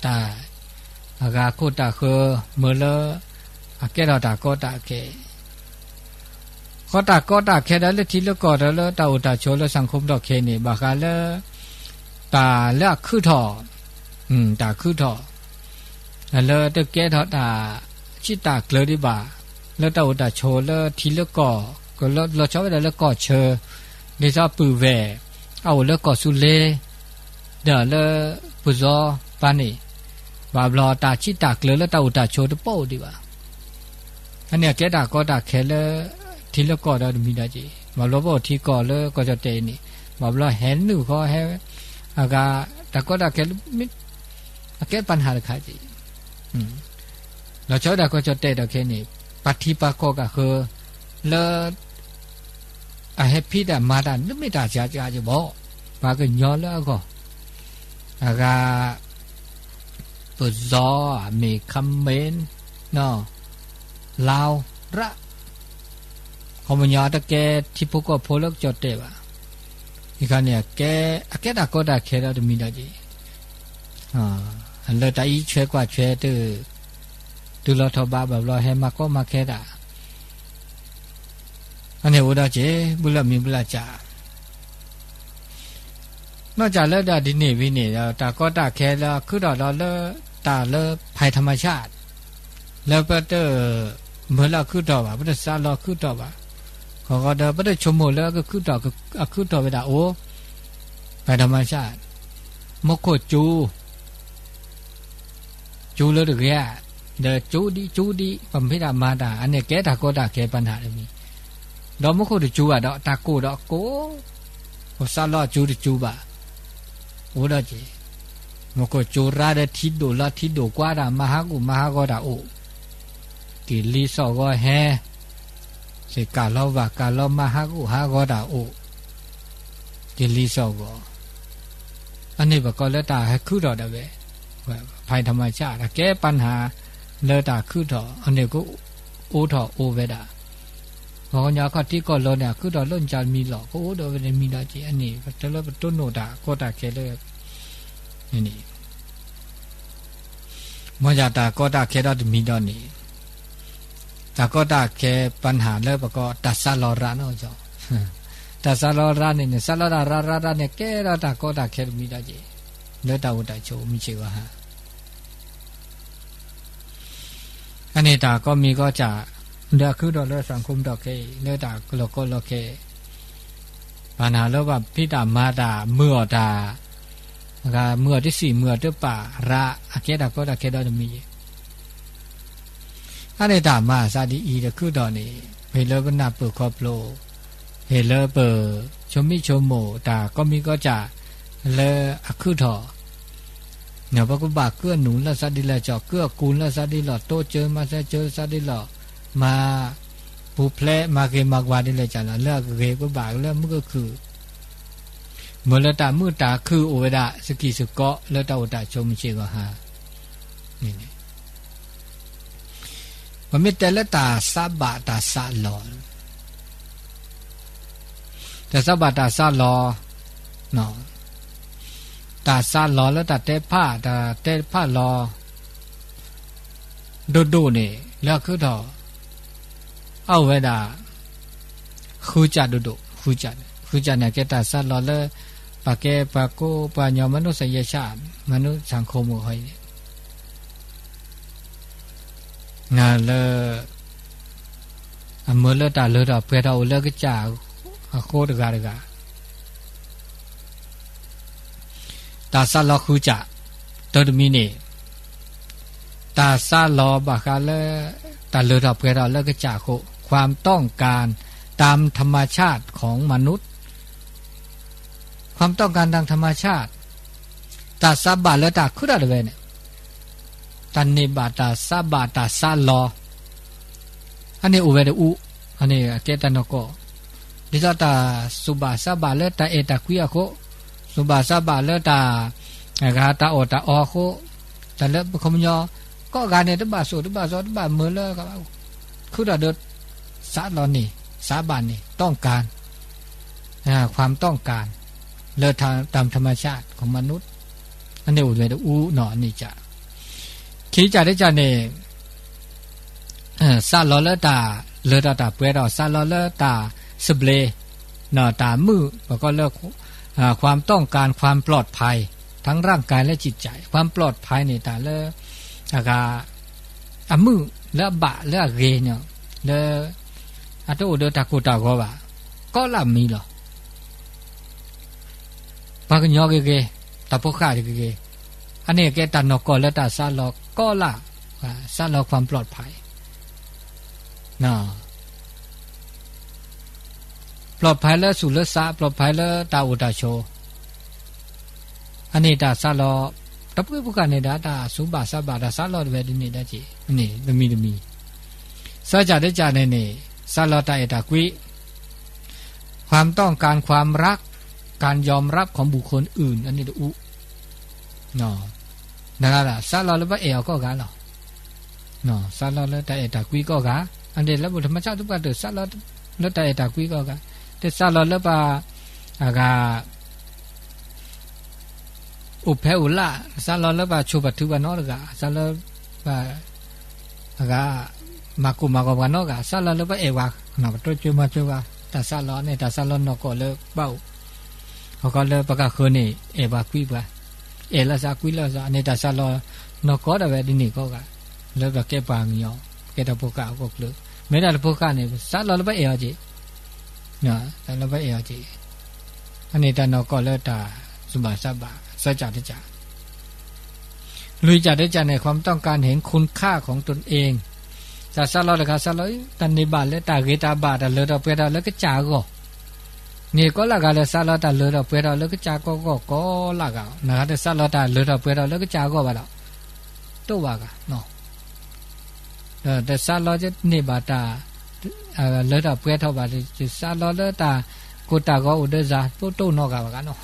ตาอากาโคตาคือเมื่อละอาเกเราตาโคตาเกก็ตาแค่ได้เลยที่เลิกก่อนแล้วตาอุตาโชแล้วสังคมดอกเคนี่บากาเลตาเลือกคือถอตาคือถอแล้วตะแกถอตาชิตาเกลือดีบ่าแล้วตาอุตาโชแล้วที่เลิกก่อก็เราชอบได้เลิกก่อเชอในซาปือแวเอาเลิกก่อสุเลเดี๋ยวเลิกปุจอปานี่บาบลอตาชิตาเกลือแล้วตาอุตาโชตะโป้ดีบ่าอันเนี้ยแกตาก็ตาแค่เลที่เลิกก่อได้มีได้จีบาบลอบ่ที่ก่อเลิกก็จะเตนี่บาบลอเห็นหนูเขาให้อากาตะก็ตาแค่มิแก้ปัญหาเลยค่ะจีเราชอบได้ก็จะเตะแค่นี้ปฏิปักษ์ก็คือเลให้พี่ได้มาได้นึกไม่ได้จะบอกมาก็ย้อนแล้วก็อากาปุจอมีคำเมนเนาะลาวระเขามันย้อนตะแกที่พวกก็พลกจดเตะว่ะอีกอันเนี่ยแกตาก็ได้แค่เราจะมีได้จีอันเลยแต่อีช่วยกว่าช่วยตัวเราทบาแบบเราให้มาก็มาแค่ด่าอันนี้อุดาเจบุลมีบุลจ่านอกจากเลิกได้ดินนี่วินี่ตาก็ตาแค่แล้วคือเราเลิกตาเลิกภัยธรรมชาติแล้วก็เตอเมื่อเราคือต่อว่าไม่ได้ซาเราคือต่อว่าเขาก็เดินไม่ได้ชมหมดแล้วก็คือต่อไปด่าโอ้ ไปธรรมชาติมกโคจูแล้วดึกแย่เดจูดีปัมพิดามาดาอันนี้แกตาโกตาแกปัญหาเลยมีดอกมกโคจูอ่ะดอกตาโกดอกโกโอซาลอจูบะโอดอจีมกโคจูราเดทิโดละทิโดกว่าดามหาโกดาโอกิลิสอก็แฮสิกาลอวากาลอมหาโกดาโอกิลิสอก็อันนี้บก็เลตาให้คือดอกเดเวภัยธรรมชาติแก้ปัญหาเลตาคือดอกอันนี้ก็โอทอโอเวดาพอญาก็ที่ก็ลเนี่ยคือดอกล้นจานมีหลอกก็โอดอเวดมีดาจีอันนี้ก็จะเลต้นโนดาก็ตาแค่เลยนี่มอยาตาก็ตาแค่ดอกมีดอนี่ตาก็ตาแค่ปัญหาเลยบก็ตัดซาลอราเนาะจ้ะแต่ซาลอราเนี่ยซาลอราเนี่ยแก้ตาก็ตาแค่มีดาจีเลตาอุตาโชมีเชวะฮะอันนี้ตาก็มีก็จะเดือคือดอกเลือสังคมดอกเคเลือตาโลโกโลเคปัญหาแล้วว่าพิตามาดาเมื่อตาเมื่อที่สี่เมื่อที่ป่าระอาเกตาก็ตาเคดอมีอันนี้ตามาซาดีอีเดคือดอกนี้เฮเลบนาเปิดครอบโลเฮเลเปิดชมิชมโมตาก็มีก็จะเลอคือถอเนี่ยพระกุบาเกื้อหนุนและสัตดิละจอกเกื้อกูลและสัตดิละโตเจอมาเจอสัตดิละมาผู้แพร่มาเกมากวาดิละจันละเลือกเกกุบาเลือกมันก็คือเมื่อละตามือตาคือโอเวดาสกิสเกาะแล้วตาโอตาชมเชกหานี่มันมีแต่ละตาซาบะตาซาลอแต่ซาบะตาซาลอเนาะตาซาลอแล้วตาเตผ้าตาเตผ้าลอดูนี่แล้วคือต่อเอาเวดาคูจัดดูคูจัดเนี่ยแกตาซาลอแล้วปะแกปะโกปะญอมนุษยชาติมนุษย์สังคมหอยงาเลอเมื่อเลตาเลตาเปเราเลก็จ่าโคตรกาตาซาลอคูจะตดมินีตาซาลอบากาเลตาเลตาเปเราเลก็จ่าโคความต้องการตามธรรมชาติของมนุษย์ความต้องการทางธรรมชาติตาซาบะเลตาคุดาเดเวเนี่ยตันนิบาตาซาบะตาซาลออันนี้อุเวเดอุอันนี้เกตันโกดิจตาสุบาซาบะเลตาเอตาคุยะโคสุบาซาบะเลตากาตาโอตาออโคแต่เลคมยอก็การเนี่ยตบาโซตบาเมื่อเลก็คือดาเดสาลอนี่สาบานนี่ต้องการความต้องการเลอตามธรรมชาติของมนุษย์อันนี้อุเวเดอุหนอนี่จะขีจ่าได้จ่าเนี่ยซาลอเลตาเลอตาเปรอซาลอเลตาสเบลหนอตามือแล้วก็เลิกความต้องการความปลอดภัยทั้งร่างกายและจิตใจความปลอดภัยในตาเลอากามือและบะและเรเนี่ยเลอโตเดตาโกตาก็ว่าก็ละมีหรอปากญอเกตาพกะเกอันนี้แกตานกและตาซาลอก็ละซาลอความปลอดภัยน่ะปลอดภัยแล้วสุลสะปลอดภัยแล้วตาอุตาโชอันนี้ตาซาลอตะปุปุกันเนี่ยตาสุบาซาบาตาซาลอเวดินี่ได้จีนี่ดมีซาจาได้จาเนี่ยซาลอตาเอตากุยความต้องการความรักการยอมรับของบุคคลอื่นอันนี้อุเนาะนั่นล่ะซาลอแล้วบ่เออก็กะเนาะเนาะซาลอแล้วตาเอตากุยก็กะอันนี้แล้วบุธรรมชาติทุกประเทศซาลอแล้วตาเอตากุยก็กะแต่ซาลอแล้วปะอากาอุเพอุละซาลอแล้วปะชูปทุกันเนาะกะซาลอปะอากามากุมากกันเนาะกะซาลอแล้วปะเอวะเนาะตัวจุมาจุวะตาซาลอเนี่ยตาซาลอนก็เลยเบ้าเขาก็เลยประกาศคืนนี่เอวะกุยปะเอละซากุยละซาเนี่ยตาซาลอนก็ได้เวดินี่ก็กะแล้วก็เก็บปางยอเก็บตะปุกะก็เลยไม่ได้ตะปุกะเนี่ยซาลอแล้วปะเอวะจีเนาะซาลอแล้วปะเอวะจีอันนี้ตานก็เลยตา สุบาสบะสัจจะทิจาลุยจัดได้จัดในความต้องการเห็นคุณค่าของตนเองจะสลอดก็สลอยตันนิบาตและตาเกตาบาตเลอดอเปดาแล้วก็จาก็นี่ก็ละกาเลสลอดตาเลอดอเปดาแล้วก็จากก็ละกานะแต่สลอดตาเลอดอเปดาแล้วก็จาก็บาละตัวว่ากะเนาะแต่สลอดจะนิบาตาเลอดอเปดาบาจะสลอดตากูตาก็อุดซาปุ๊โตนอกะบากะเนาะ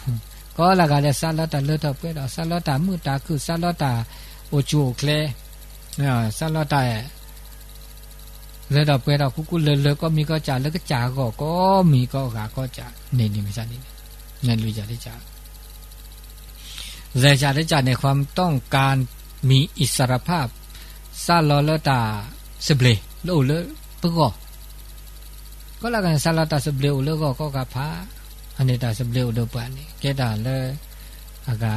ก็ละกาเลสลอดตาเลอดอเปดาสลอดตามือตาคือสลอดตาโอจูเคลสลอดตาเลอดอเปดาคุเลก็มีก็จ่าแล้วก็จาก็มีก็จ่านี่ไม่ใช่นี่นั่นลุยจ่าได้จ่าเรจ่าได้จ่าในความต้องการมีอิสรภาพซาลอเลตาสเบลโลเลปก็ละกันซาลอตาสเบลเลก็กะพาอันนี้ตาสเบลโดปานี่แกตาเลอากา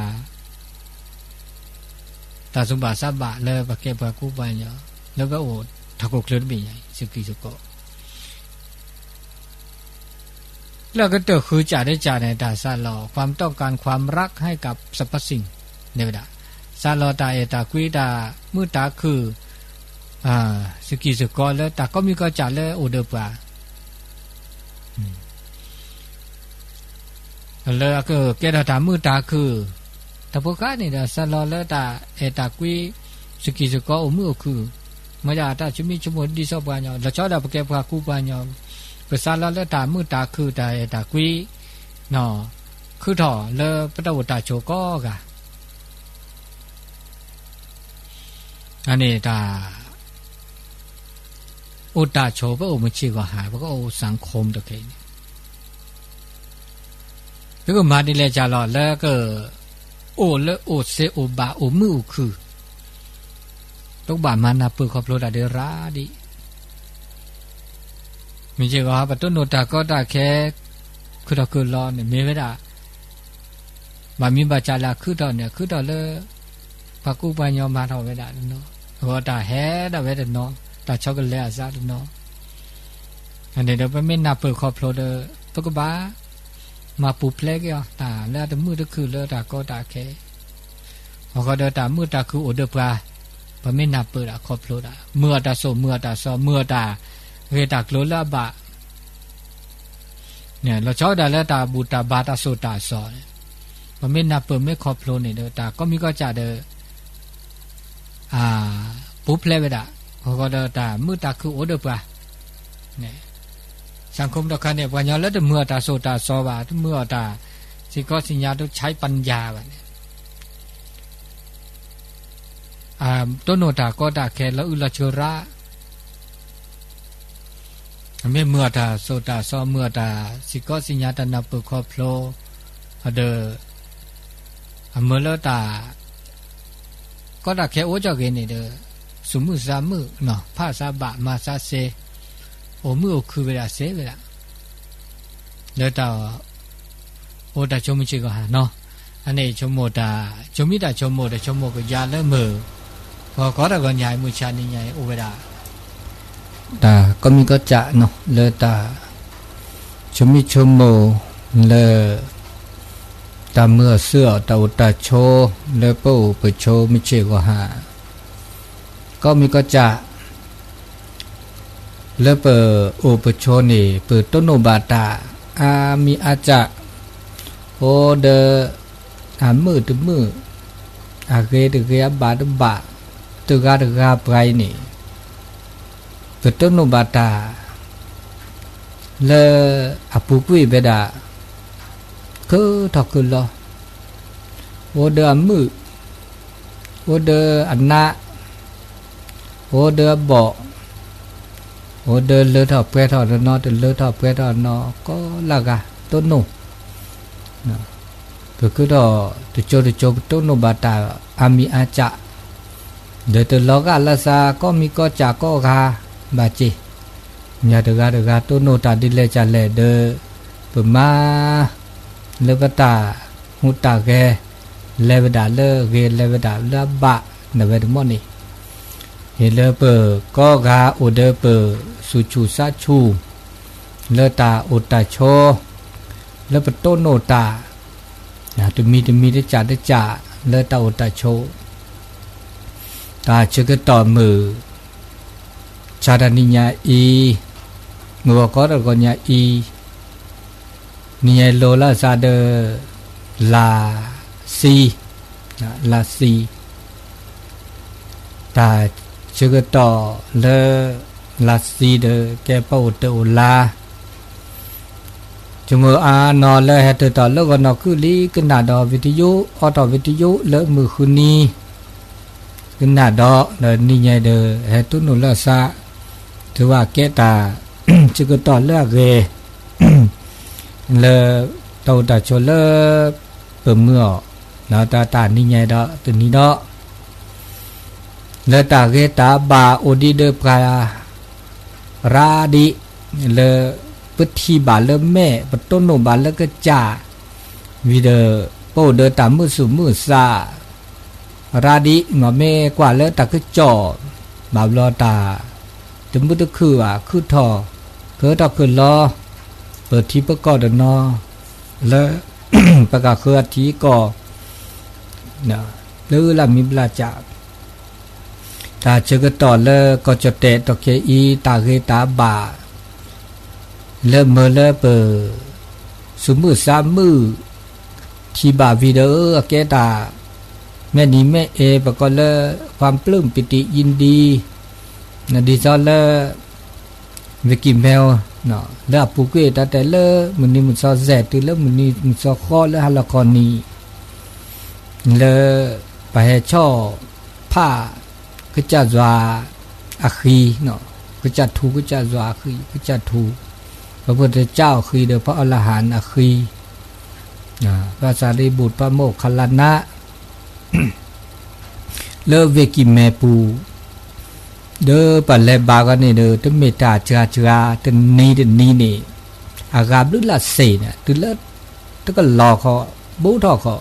ตาสุบาสบะเลปะเกปะกูปัญญาแล้วก็โอทักกเคลื่อนบิใหญ่สกิสกแล้วก็เตอคือจ่าได้จ่าในตาซาลอความต้องการความรักให้กับสรรพสิ่งในเวลาซาลอตาเอตากุยตามือตาคือสกิสกแล้วตาก็มีก็จ่าแล้วโอเดปาแล้วก็แกตามือตาคือตะพกะนี่ตาซาลอแล้วตาเอตากุยสกิสกโอมือคือมายาตาชมิชมดิสอบานยละชอดาปะเกปะกูปานยปะซาลาละตามือตาคือตาเอตากุยเนาะคือถอเลปะตะวตาโชก็กะอันนี้ตาอุตตาโชปะโอมชิก็หายปะก็โอสังคมตะเกนี่แล้วก็มาดิเลจาลอแล้วก็โอเลโอเซโอบาโอมือคือตกบามานาปือขอบโลดาเดราดิมีเจว่าปะต้นโนตาก็ตาแค่คือตะคือรอเนี่ยมีเวลาบามีบาจาลาคือตอนเนี่ยคือตอนเลปะกูปัญญามาเท่าเวลาเนาะก็ตาแฮดาเวดเนาะตาช็อกโกแลตซะเนาะอันนี้เดี๋ยวไปไม่นาปือขอบโลดตกบามาปูเพลกอ่ะตาแล้วแต่มือตะคือเลตาก็ตาแค่ก็เดตามือตาคือโอเดปลาปะไม่นับเปิดอะครอบโลดาเมื่อตาโซเมื่อตาซอเมื่อตาเวตากโลละบะเนี่ยเราชอบดาแล้วตาบูตาบาตาโซตาซอปะไม่นับเปิดไม่ครอบโลเนี่ยเด้อตาก็มีก็จะเด้อปุ๊บเลยเวดาก็เด้อตามือตาคือโอเดปะเนี่ยสังคมตะคันเนี่ยปัญญาแล้วแต่เมื่อตาโซตาซอบาเมื่อตาสิก็สิญญาต้องใช้ปัญญาบะเนี่ยต้นโนตาก็ตาแค่แล้วอุลเชระไม่เมื่อตาโซตาซอเมื่อตาสิก็สิญญาตนาปุคอพโลเดเมื่อแล้วตาก็ตาแค่โอจอกเกนี่เด้อสมุสามือเนาะภาษาบะมาซาเซโอมือคือเวลาเซเวลาแล้วตาโอตาชมชิก็หาเนาะอันนี้ชมโมตาชมิตาชมโมตาชมโมก็ยาแล้วมือพอก็ตะก็ใหญ่มือชานี่ใหญ่โอเวดาตาก็มีก็จะเนาะเลตาชมิชมโมเลตาเมื่อเสื้อตาอุตาโชเลปูไปโชมิเชก็หาก็มีก็จะเลเปโอปโชนี่เปิดต้นโนบาตามีอาจะโอเดมือตึมือเกตเกบาตบะตึกาตึกาไปนี่เปิดต้นโนบาตาเลอปุกุยเบดาคือถอกคือรอโอเดมือโอเดอันนะโอเดบ่โอเดเลถอเปถอเนาะเลถอเปถอเนาะก็ละกะต้นโนก็คือดอตุโจต้นโนบาตาอามีอาจะเดตลอกาลาซาก็มีก็จาก็กาบาจิญาตกาต้นโนตาดิเลจะเลเดปมาเลวตาหุตาแกเลวดาเลเกเลวดาลาบะนเวดมอนี่เฮเลเปก็กาโอเดเปสุชูซาชูเลตาอุตาโชเลปต้นโนตา นะตมีได้จ่าเลอตาโอตาโชตาเชกต่อมือชาดานิญาอีงัวก็ระกญาอีนิยโลลาซาเดลาซีลาซีตาเชกต่อเลอลาซีเดแกปะโอเตโอลาจมูกนอเลเหตุต่อเลิกนอคือลีขึ้นหน้าดอวิทยุออโตวิทยุเลิกมือคืนนี้ขึ้นหน้าดอเดินนี่ไงเดอเหตุนุลซาถือว่าแกตาจึกต่อเลิกเกเลตาตาโชเลเปิ่มเมื่อนาตานี่ไงดอตัวนี้ดอเลตาเกตาบาโอดีเดปราราดิเลปฏิบาลแม่ปต้นโนบาลก็จ่าวิเดโปเดตามมือสู่มือซาราดิงอแม่กว่าแล้วตาก็จ่อบาบลอตาถึงมุตะคือว่าคือทอเกิดต่อคือรอเปิดที่ประกอบนอแล้ว ประกาศคือที่ก่อนะหรือละมีบลาจาตาเจอก็ต่อเลยก็จะเตะตอเคอีตาเกตาบาเริ่มเมื่อเริ่มเปิดสมือสามมือที่บาวิเดอร์แกตาแม่นี้แม่เอปก็เลยความปลื้มปิติยินดีนะดีซอเลยวิกิเมลเนาะแล้วปุกเกตแต่เลยมันนี่มันซอแซดตีแล้วมันนี่มันซอคอแล้วฮัลโลคอนีเลยไปให้ช่อผ้าก็จะจวาอาคีเนาะก็จะทูก็จะจวาอาคีก็จะทูพระพุทธเจ้าคือเดชพระอรหันต์คือพระสารีบุตรพระโมคคัลลานะ เลเวกิเมปูเดอปัลเลบากันนี่เดอตเมตาจาตนีนี่อากาบลุละเสนะตุละตก็รอเขาบูทอเขา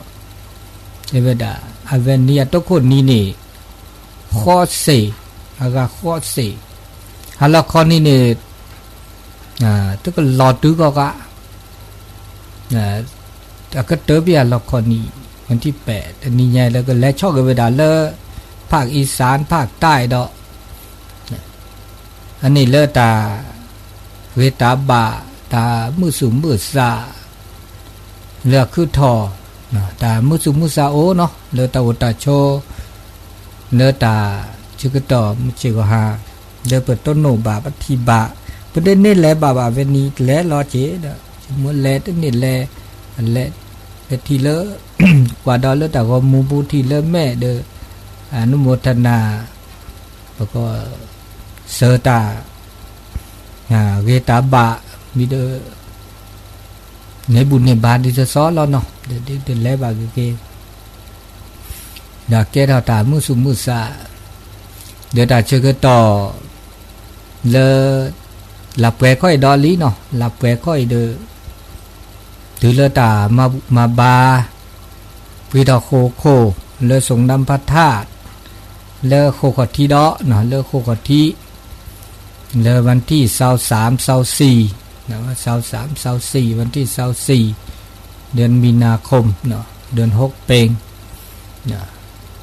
เอเวดาอเวเนียตคนนี่ขอเสอากาขอเสฮัลโหลคนนี่tức là lò tứ có cả cái tới bây giờ là còn nhỉวันที่8อันนี้ไงแล้วก็แล้วชอบกันไปด่าเลอภาคอีสานภาคใต้ดอกอันนี้เลอตาเวตาบาตามือสูงมือซาเลอคือทอตามือสูงมือซาโอเนาะเลอตาโอตาโชเลอตาชื่อก็ต่อมือชื่อก็หาเลอเปิดต้นโนบาปฏิบาประเด็นนี่แหละบาเวนีแหละรอเจดมัวแหละนี่แหละแหละทีเลกว่าดอลแต่ก็มูบูทีเลแม่เดออนุโมทนาแล้วก็เสตาเวตาบะมีเดอในบุญในบาดีจะซ้อแล้วเนาะเดี๋ยวแล้วบาเกดาเกดาตามุสุมุสาเดี๋ยวตาเชกต่อเลหลับแวค่อยดอลีเนาะหลับแวค่อยเดอถือเลตามาบาวิดาโคเลส่งนำพระธาตุเลโคขทีดอเนาะเลโคขทีเลวันที่23 24นะว่า23 24วันที่24เดือนมีนาคมเนาะเดือน6เปงนะ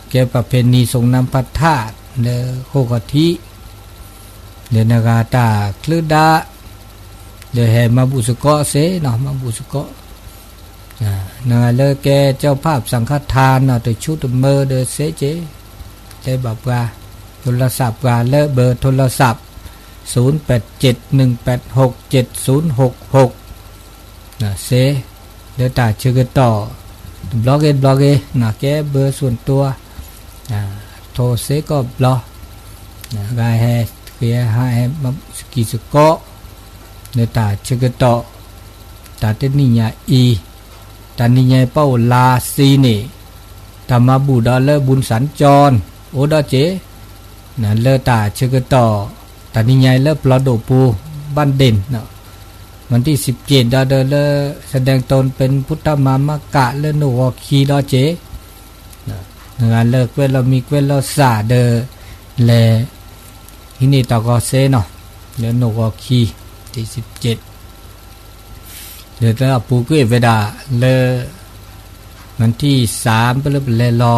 แกประเพณีส่งนำพระธาตุเลโคขทีเดนากาตาคลืดาเดแหมาบุสุกะเสเนาะมาบุสุกะนาเลแกเจ้าภาพสังฆทานเนาะแต่ชุดเมอเดเสเจได้บอกว่าโทรศัพท์ว่าเลเบอร์โทรศัพท์0871867066นะเสเดตาชื่อกันต่อบล็อกเกนะแกเบอร์ส่วนตัวโทรเสก็บล็อกนะกายแฮเปียให้มาสกิสโกเนตาเชกโตตาเตนิญาอีตานิญาเป้าลาซีนี่ตามาบูดาเลบุญสัญจรโอดาเจนะเลตาเชกโตตานิญาเลปลอโดปูบ้านเด่นเนาะวันที่17ดาเดเลแสดงตนเป็นพุทธมามกะเลโนวคีดาเจนะงานเลิกเวลามีเวลาสาเดเลที่นี่ตากอเซเนาะเดือนโนกอคีที่17เดือนละปูกุ้ยเวดาเล วันที่3เปเริ่มรอ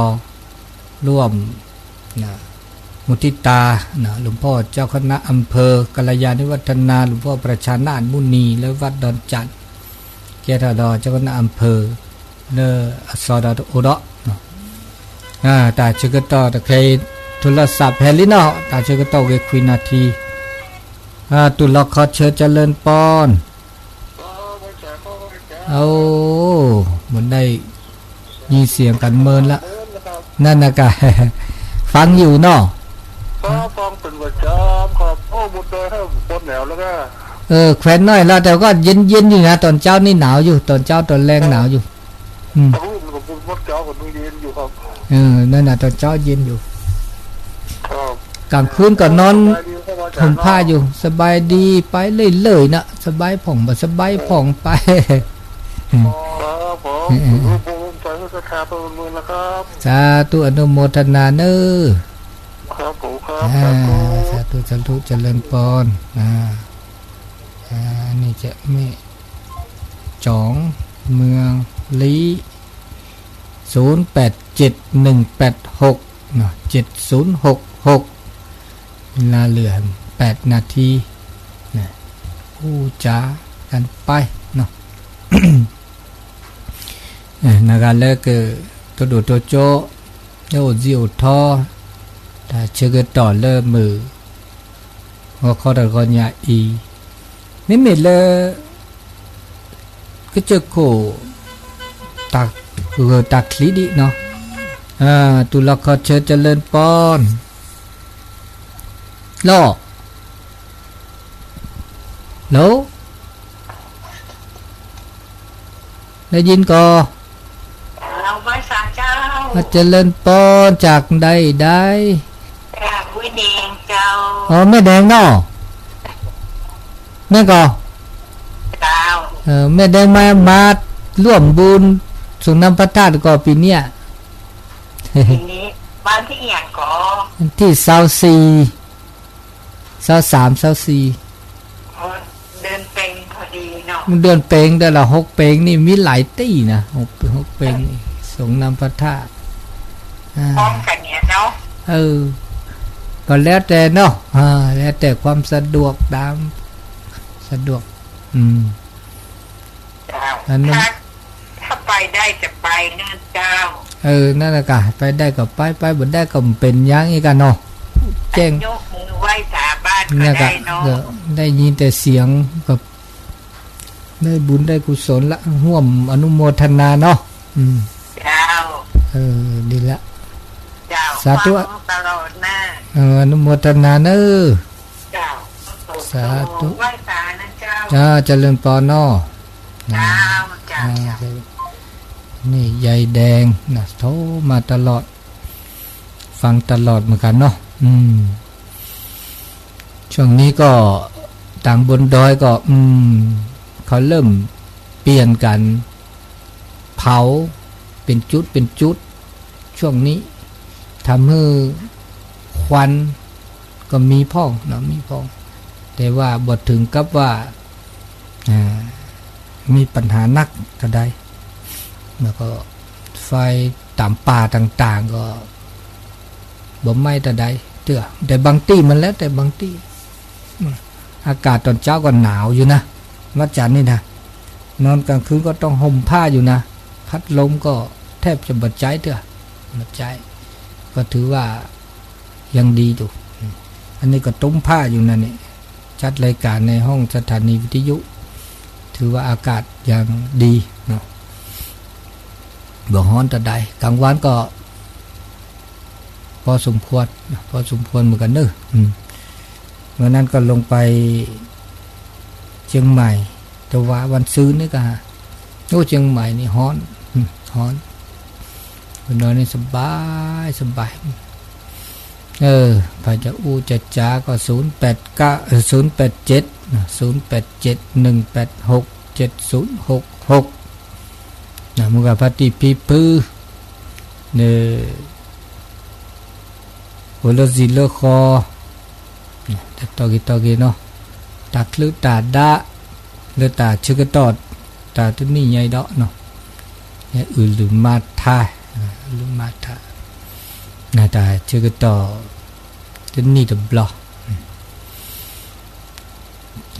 ร่วมนะมุทิตานะหลวงพ่อเจ้าคณะอำเภอกัลยาณิวัฒนาหลวงพ่อประชานาถมุนีและวัดดอนจันทร์เกตดอเจ้าคณะอำเภอเนอสอดอโอดะแต่ชกต่อตะเคยโทรศัพท์เฮลินอแต่ชกต่อเวคุยนาทีตุลคอเชิญเจริญปอนเอาเหมือนได้ยินเสียงกันเมินละนั่นนะกะฟังอยู่เนาะฟังเป็นประจำครับโอ้บุญโดยให้คนแนวแล้วก็แขวนน้อยแล้วแต่ก็เย็นอยู่นะตอนเช้านี่หนาวอยู่ตอนเช้าตอนแรงหนาวอยู่ผมวัดเจ้าผมเย็นอยู่ครับนั่นน่ะตอนเช้าเย็นอยู่ครับกลางคืนก็นอนห่มผ้าอยู่สบายดีไปเลยๆนะสบายผ่องบ่สบายผ่องไปสาธุอนุโมทนาเนอครับผมครับสาธุเจริญพรนี่จะไม่จ่องเมืองลี087186เนาะ7066เวลาเหลือ8นาทีนะผู้จ้ากันไปเนาะนาการเลิกตัวดูตัวโจโยจิวทอแต่เชื่อต่อเริ่มมือว่าข้อตะกอนยาอีนี่มีเลยก็เจอโคตักคลิดิเนาะตุลคอเชิญเจริญปอนล่อโหลได้ยินก็เราไม่สาเจ้าเจริญปอนจากใดจากวิแดงเจ้าแม่แดงเนาะแม่ก็เจ้าแม่แดงมาร่วมบุญส่งน้ำพระธาตุก็ปีเนี้ยปีนี้บ้านที่อย่างก็ที่24 เดินเป่งพอดีเนาะเดือนเป่งแต่ละ6เป่งนี่มีหลายตี้นะ6เป่งส่งน้ำพระธาตุพร้อมกันเนี่ยเนาะก็แล้วแต่เนาะแล้วแต่ความสะดวกตามสะดวกเจ้าถ้าไปได้จะไปนั่นเจ้านั่นแหละก็ไปได้ก็ไปบ่ได้ก็เป็นยังอีกกันเนาะแจ้งยกมือไหว้สาบานก็ได้เนาะได้ยินแต่เสียงกับได้บุญได้กุศลละร่วมอนุโมทนาเนาะเจ้าดีละเจ้าสาธุตลอดหน้าอนุโมทนาเนอเจ้าสาธุไหว้สานะเจ้าเจริญปอนเนาะเจ้านี่ยายแดงนะโทรมาตลอดฟังตลอดเหมือนกันเนาะช่วงนี้ก็ต่างบนดอยก็เขาเริ่มเปลี่ยนกันเผาเป็นจุดช่วงนี้ทำให้ควันก็มีพ่องเนาะมีพ่องแต่ว่าบ่ถึงกับว่ามีปัญหานักก็ได้แล้วก็ไฟตามป่าต่างๆก็บ่ไหม้แต่ใดแต่บางที่มันแล้วแต่บางที่อากาศตอนเช้าก็หนาวอยู่นะวัดจันทร์นี่นะนอนกลางคืนก็ต้องห่มผ้าอยู่นะพัดลมก็แทบจะบัดใจบัดใจก็ถือว่ายังดีอยู่อันนี้ก็ตุ้มผ้าอยู่นั่นนี่จัดรายการในห้องสถานีวิทยุถือว่าอากาศยังดีเนาะบ่ฮ้อนแต่ใดกลางวันก็พอสมควรเหมือนกันเนอะเมื่อนั้นก็ลงไปเชียงใหม่แต่ว่าวันซื้อนี่ก็เชียงใหม่นี่ฮ้อนวันนอนนี่สบายพาจะจะจ้าก็0870876766นะมุกพัติพีพือเนโอโลซิโลคอแต่ตอกีเนาะตาคลึกตาดะหรือตาชื่อกระตอดตาตัวนี้ใหญ่ดอกเนาะ อุลุมาทาอุลุมาทานาตาเจก็ต่อจะนี่ดับล็อก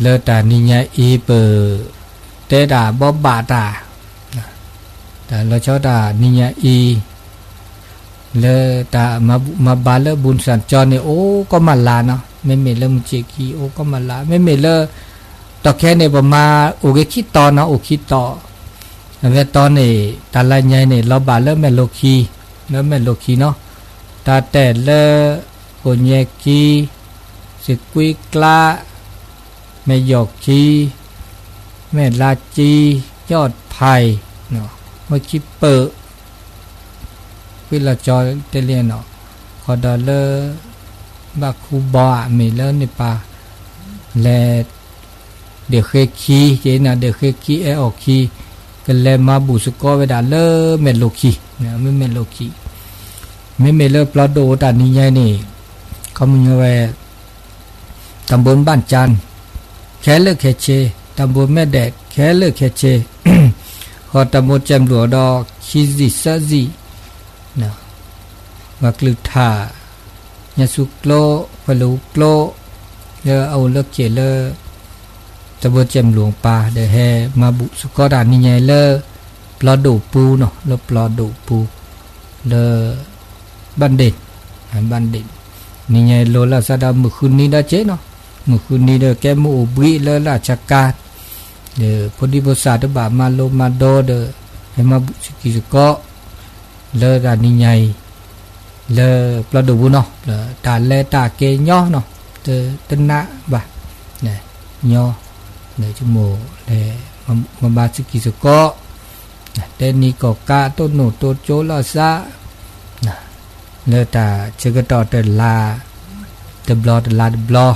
เลอตานิญาอีเปเตดาบบบาตาแต่เราชอบตานิญาอีเลอตามาบาเลบุญสันจรเนี่ยโอ้ก็มาลาเนาะไม่เมเลมเจกีโอ้ก็มาลาไม่เมเลต่อแค่เนี่ยประมาโอเคคิดต่อเนาะโอคิดต่อเวตอนนี่ตาลายใหญ่เนี่ยเราบาเลแมโลคีแล้วแมโลคีเนาะตาแต่เลโอเนกีสิกุยกลาแม่ยอกจีแม่ลาจียอดไผ่เนาะเมื่อคิปเปอร์วิลาจอเตเลียนเนาะคอดอเลบาคูบาเมเลนิปาเลเดเคคีเจนะเดเคคีเออคีก็เลมาบุสกอเวดาเลเมโลคีเนี่ยไม่เมโลคีไม่เมเลปลาโดตานี่ไงนี่เขามึงเอาไว้ตำบลบ้านจันแค่เลิกแค่เชตำบลแม่แดดแค่เลิกแค่เชขอตำบลแจมหลวงดอกคิซิซาซีนะวักลือท่ายาสุกโลพลูกโลเลอเอาเลิกเจเลอตำบลแจมหลวงป่าเดแฮมาบุสุกอดานี่ไงเลอปลอดูปูเนาะเลอปลอดูปูเลอบันเด็ดบันเด็ดนี่ไงโลลาซาดามือคืนนี้ได้เจ๊เนาะมื่อคืนนี้เด้อแกมูบิเลราชการเด้อพอดีบริษัทบามาโลมาโดเด้อให้มาบุสกิสกอเลดานิใหญ่เลปลาดูเนาะเลตาเลตาเกย่อเนาะเด้อตนะบะเนี่ยย่อเด้อจมูกเลมาบาสกิสกอเดนี่ก็กาต้นโนโตโจลาซาเลตาเชกตอเตลาเดบลอเดลาเดบลอ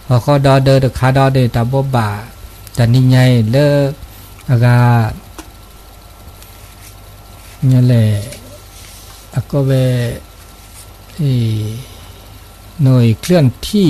พอเขาดอเดอร์คาดอเดตาบบาแต่นี่ไงเลิกอากาเนี่ยแหละก็เวหน่วยเคลื่อนที่